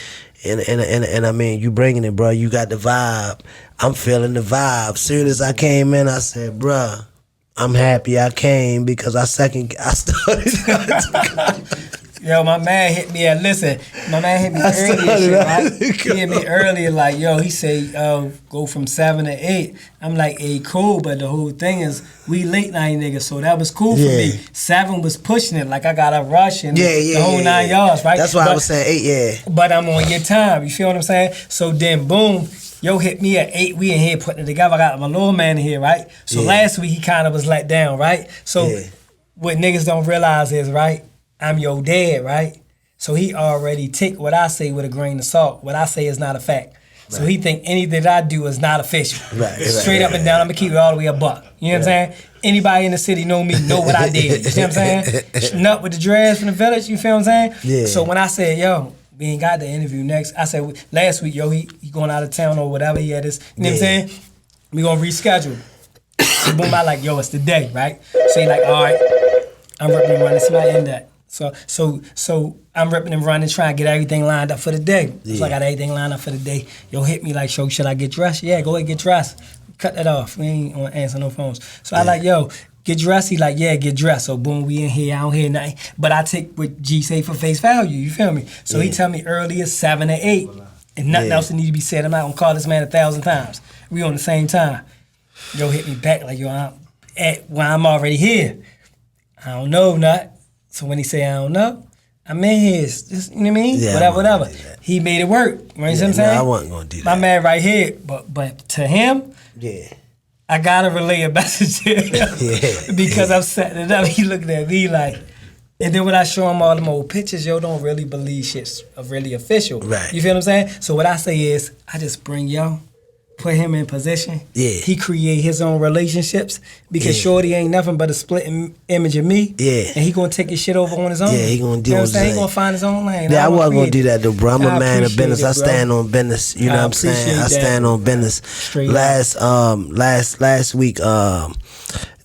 And I mean, you bringing it, bro. You got the vibe. I'm feeling the vibe. Soon as I came in, I said, bruh, I'm happy I came because I started. Yo, my man hit me my man hit me earlier, shit, right? He hit me earlier, like, yo, he say, go from 7 to 8. I'm like, hey, cool, but the whole thing is, we late night niggas, so that was cool for me. 7 was pushing it, like I got a rush and the whole 9 yards, right? That's why I was saying 8, But I'm on your time, you feel what I'm saying? So then, boom, yo hit me at 8, we in here putting it together. I got my little man in here, right? So last week, he kind of was let down, right? So what niggas don't realize is, right, I'm your dad, right? So he already take what I say with a grain of salt. What I say is not a fact. Right. So he think anything that I do is not official. Straight up and down, I'm gonna keep it all the way a buck. You know what I'm saying? Anybody in the city know me, know what I did. You see what I'm saying? Nut with the dreads from the village, you feel what I'm saying? Yeah. So when I said, yo, we ain't got the interview next, I said, last week, yo, he going out of town or whatever, he had this, you know what I'm saying? We gonna reschedule. So boom, I like, yo, it's the day, right? So he like, all right, I'm ripping and running, so I end that. So I'm ripping and running, trying to get everything lined up for the day. So I got everything lined up for the day. Yo, hit me like, show, should I get dressed? Yeah, go ahead, get dressed. Cut that off. We ain't gonna answer no phones. So I like, yo, get dressed. He like, yeah, get dressed. So boom, we in here. I don't hear nothing. But I take what G say for face value. You feel me? So he tell me earlier 7 to 8, and nothing else need to be said. I'm not gonna call this man 1,000 times. We on the same time. Yo, hit me back like, yo, I'm already here. I don't know, nut. So when he say, I don't know, I'm in here. Just, you know what I mean? Yeah, whatever. He made it work. You know what I'm saying? I wasn't going to do that. My man right here. But to him, I got to relay a message to him. Because I'm setting it up. He looking at me like, and then when I show him all them old pictures, yo, don't really believe shit's really official. Right. You feel what I'm saying? So what I say is, I just bring yo, put him in position. Yeah. He create his own relationships because Shorty ain't nothing but a split image of me. Yeah. And he gonna take his shit over on his own. Yeah, he gonna deal with his own. He gonna find his own lane. Yeah, I wasn't gonna do that though, bro. I'm a man of business. It, I stand on business. You know what I'm saying? I stand on business. Straight last week,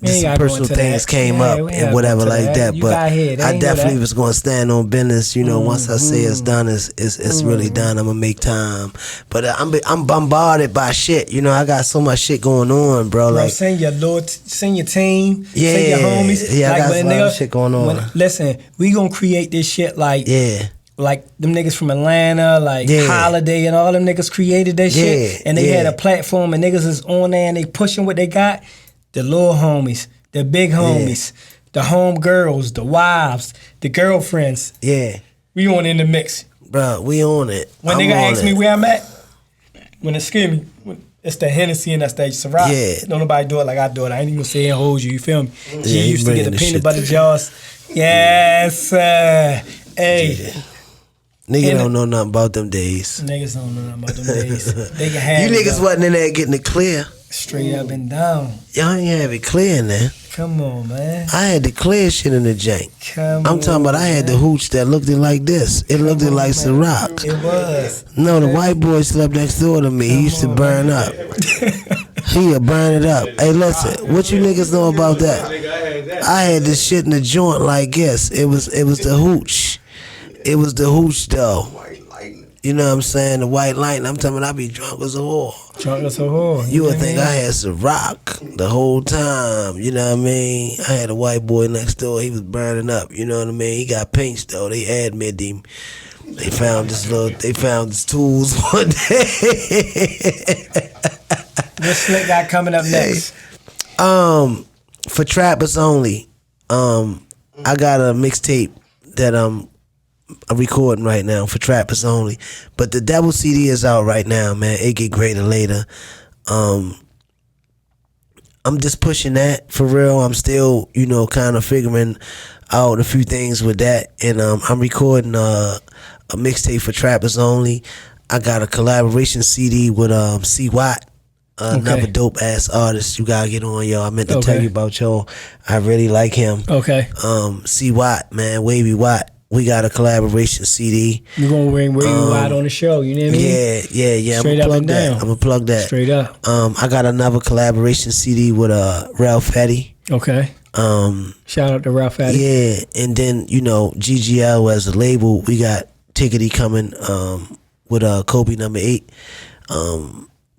just some personal things came up and whatever like that. But I definitely was gonna stand on business. You know, once I say it's done, it's really done. I'm gonna make time. But I'm bombarded by shit. You know, I got so much shit going on, bro. Like send your team, send your homies. Yeah, I got a lot of shit going on. Listen, we gonna create this shit like them niggas from Atlanta, like Holiday and all them niggas created that shit. And they had a platform and niggas is on there and they pushing what they got. The little homies, the big homies, the home girls, the wives, the girlfriends. Yeah. We on InThaMix. Bro, we on it. When nigga ask me where I'm at, when it scare me, it's the Hennessy and that's that Ciroc. Yeah. Don't nobody do it like I do it. I ain't even gonna say and hold you, you feel me? She used to get the peanut butter jars. Yes, sir. Hey. Niggas don't know nothing about them days. Niggas don't know nothing about them days. They can have you niggas wasn't in there getting it clear. Straight up and down. Y'all ain't have it clear in there. Come on, man. I had the clear shit in the jank. I'm talking about I had the hooch that looked like this. It looked like Ciroc. It was. No, the white boy slept next door to me. He used to burn up. He'll burn it up. Hey, listen, what you niggas know about that? I had this shit in the joint like this. It was the hooch. It was the hooch though. You know what I'm saying? The white lightning. I'm telling you, I be drunk as a whore. Drunk as a whore. You would think I had some rock the whole time. You know what I mean? I had a white boy next door. He was burning up. You know what I mean? He got pinched though. They admitted him. They found his tools one day. What Slick got coming up next? For trappers only. I got a mixtape that I'm recording right now for trappers only. But the Devil CD is out right now, man. It get greater later. I'm just pushing that for real. I'm still, kind of figuring out a few things with that. And I'm recording a mixtape for trappers only. I got a collaboration CD with C. Watt. Another dope ass artist. You gotta get on, yo. I meant to tell you about y'all. I really like him. Okay. C. Watt, man, Wavy Watt. We got a collaboration CD. You're gonna bring Wavy Watt on the show, you know what I mean? Yeah. Straight up and down. I'm gonna plug that. Straight up. I got another collaboration CD with Ralph Fetty. Okay. Shout out to Ralph Fetty. Yeah, and then GGL as a label. We got Tickety coming with Kobe number 8.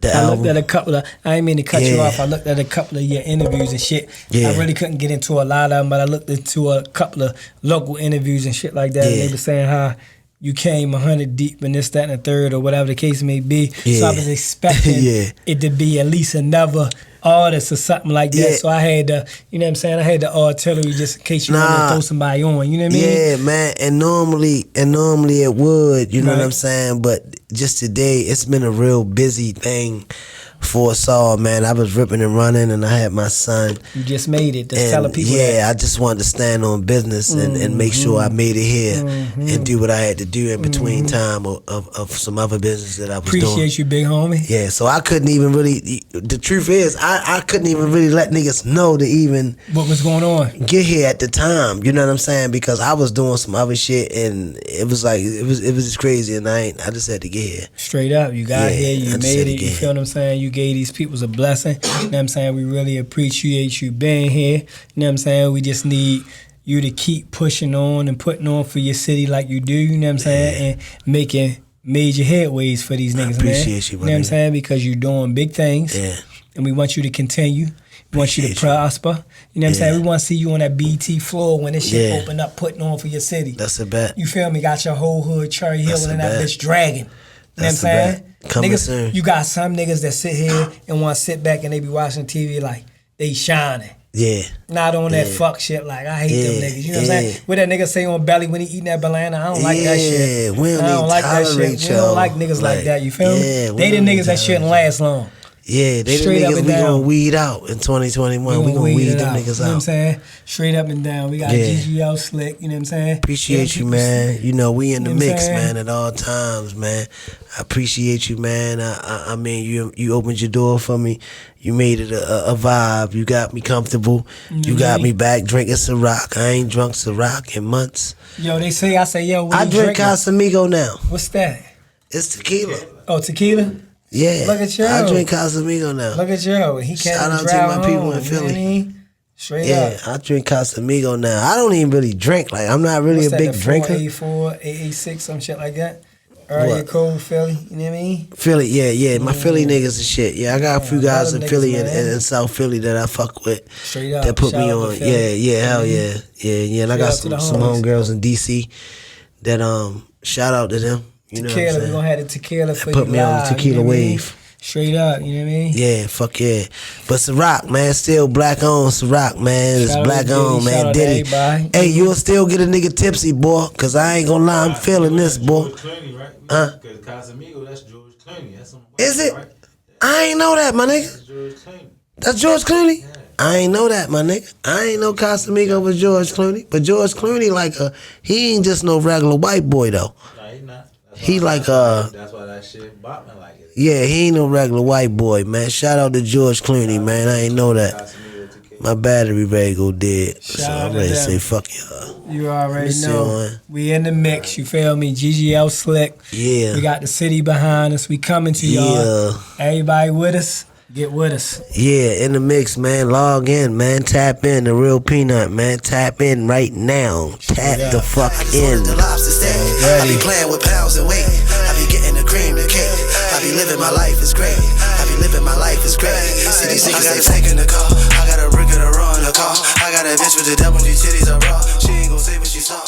I looked at a couple of, I didn't mean to cut you off, I looked at a couple of your interviews and shit. I really couldn't get into a lot of them, but I looked into a couple of local interviews and shit like that, and they were saying how you came 100 deep in this, that, and the third, or whatever the case may be. So I was expecting it to be at least another artist or something like that. So I had the, you know what I'm saying, I had the artillery just in case you wanted to throw somebody on, you know what I mean? Yeah, man, and normally it would, you know what I'm saying, but just today, it's been a real busy thing for us all, man. I was ripping and running, and I had my son. You just made it. Just telling people that. I just wanted to stand on business and make sure I made it here and do what I had to do in between time of some other business that I was doing. Appreciate you, big homie. Yeah, so I couldn't even really, the truth is, I couldn't even really let niggas know to even what was going on, get here at the time, you know what I'm saying? Because I was doing some other shit, and it was like, it was just crazy, and I just had to get here. Straight up, you got here, you made it, you feel what I'm saying? You gave these people a blessing, you know what I'm saying? We really appreciate you being here, you know what I'm saying? We just need you to keep pushing on and putting on for your city like you do, you know what I'm saying? And making major headways for these niggas, man. Appreciate you, know what I'm saying? Because you're doing big things, and we want you to continue. We want you to prosper. You know what I'm saying? We want to see you on that BT floor when this shit open up, putting on for your city. That's a bet. You feel me? Got your whole hood, Cherry Hill, and that bitch dragging. You know what I'm saying? Coming niggas, soon. You got some niggas that sit here and want to sit back and they be watching TV like they shining. Yeah. Not on that fuck shit. Like, I hate them niggas. You know what I'm saying? What that nigga say on Belly when he eating that banana? I don't like that shit. We don't like that shit. We don't like niggas like that. You feel me? They the niggas that shouldn't last long. Yeah, they Straight the up niggas and we down. gonna weed out in 2021. We gonna weed them niggas out. You know what I'm saying? Straight up and down. We got GGL Slick, you know what I'm saying? Appreciate you, man. You know, we in the mix, man, at all times, man. I appreciate you, man. I mean, you opened your door for me. You made it a vibe. You got me comfortable. You got me back drinking Ciroc. I ain't drunk Ciroc in months. Yo, I say, yo, what I you drink drinking? Casamigo now. What's that? It's tequila. Oh, tequila? Yeah. Look at you. I drink Casamigo now. Look at you. He can't Shout out drive to my people home, in Philly. You know what I mean? Straight up. I drink Casamigo now. I don't even really drink. Like, I'm not really What's a big that, drinker. 484, 886, some shit like that? Area code Philly, you know what I mean? Philly, yeah. My Philly niggas and shit. Yeah, I got a few guys in Philly and South Philly that I fuck with. Straight up. That put Shout me out on. to Philly. Yeah, hell yeah. Yeah. And I got some homegirls in DC that shout out to them. You know what I'm Tequila, saying? we gonna have the tequila for Put you me on live, the tequila you know what I mean? wave. Straight up, you know what I mean? Yeah, fuck yeah. But Ciroc, man, still black on Ciroc, man. It's Shout out black to on, Diddy, man. shout out to Diddy. everybody. Hey, you'll still get a nigga tipsy, boy. Cause I ain't gonna lie, I'm feeling this, boy. George Clooney, right? Huh? Because Casamigo, that's George Clooney. That's on Is it? Right? I ain't know that, my nigga. That's George Clooney. That's George Clooney? Yeah. I ain't know that, my nigga. I ain't know Casamigo was George Clooney. But George Clooney, he ain't just no regular white boy, though. No, he not. That's He why- like, That's why that shit Botman like it. Yeah, he ain't no regular white boy, man. Shout out to George Clooney, man. I ain't know that. Casamigo tequila. My battery ready go dead. So Shout out I'm to ready to them. say fuck y'all. You already Let me know. see one. We in the mix, you feel me? GGL Slick. Yeah. We got the city behind us. We coming to y'all. Yeah. Everybody with us. Get with us. Yeah, in the mix, man. Log in, man. Tap in, the real peanut, man. Tap in right now. Tap the fuck in. I be playing with pounds and weight. I be getting the cream, the cake. I be living my life, it's great. I be living my life, it's great. See these niggas they taking the car. I got a brick of the raw in the car. I got a bitch with the double G titties are raw. She ain't gon' say what she saw.